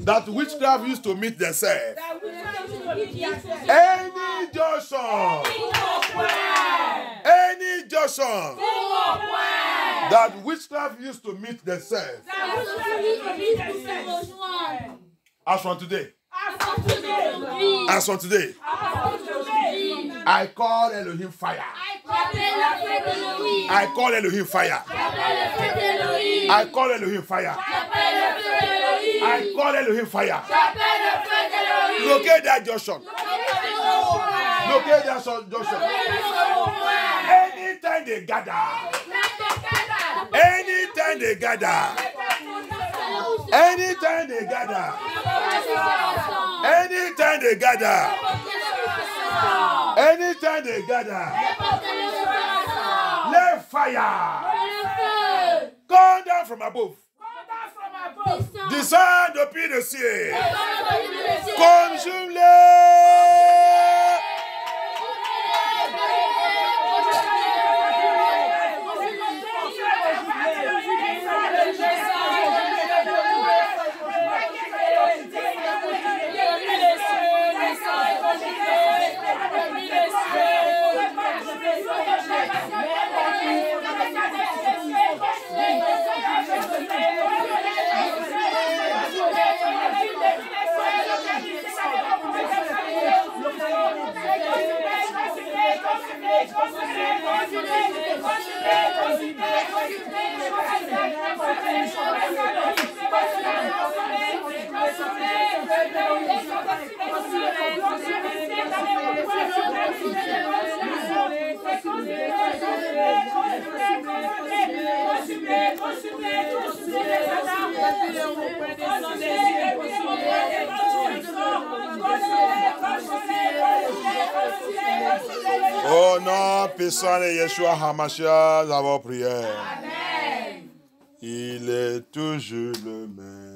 That witchcraft used to meet themselves. Any junction. Any junction. That witchcraft used to meet themselves. As from today. As from today. I call Elohim fire. I call Elohim fire. I call Elohim fire. I call Elohim fire. Locate that junction. Locate that junction. Anytime they gather. Anytime they gather. Anytime they gather. Anytime they gather. Anytime they gather. Let fire come down from above. Descend depuis le ciel. Consume-les. Oh non, puissant de Yeshua HaMashiach, nous avons prié. Amen. Il est toujours le même.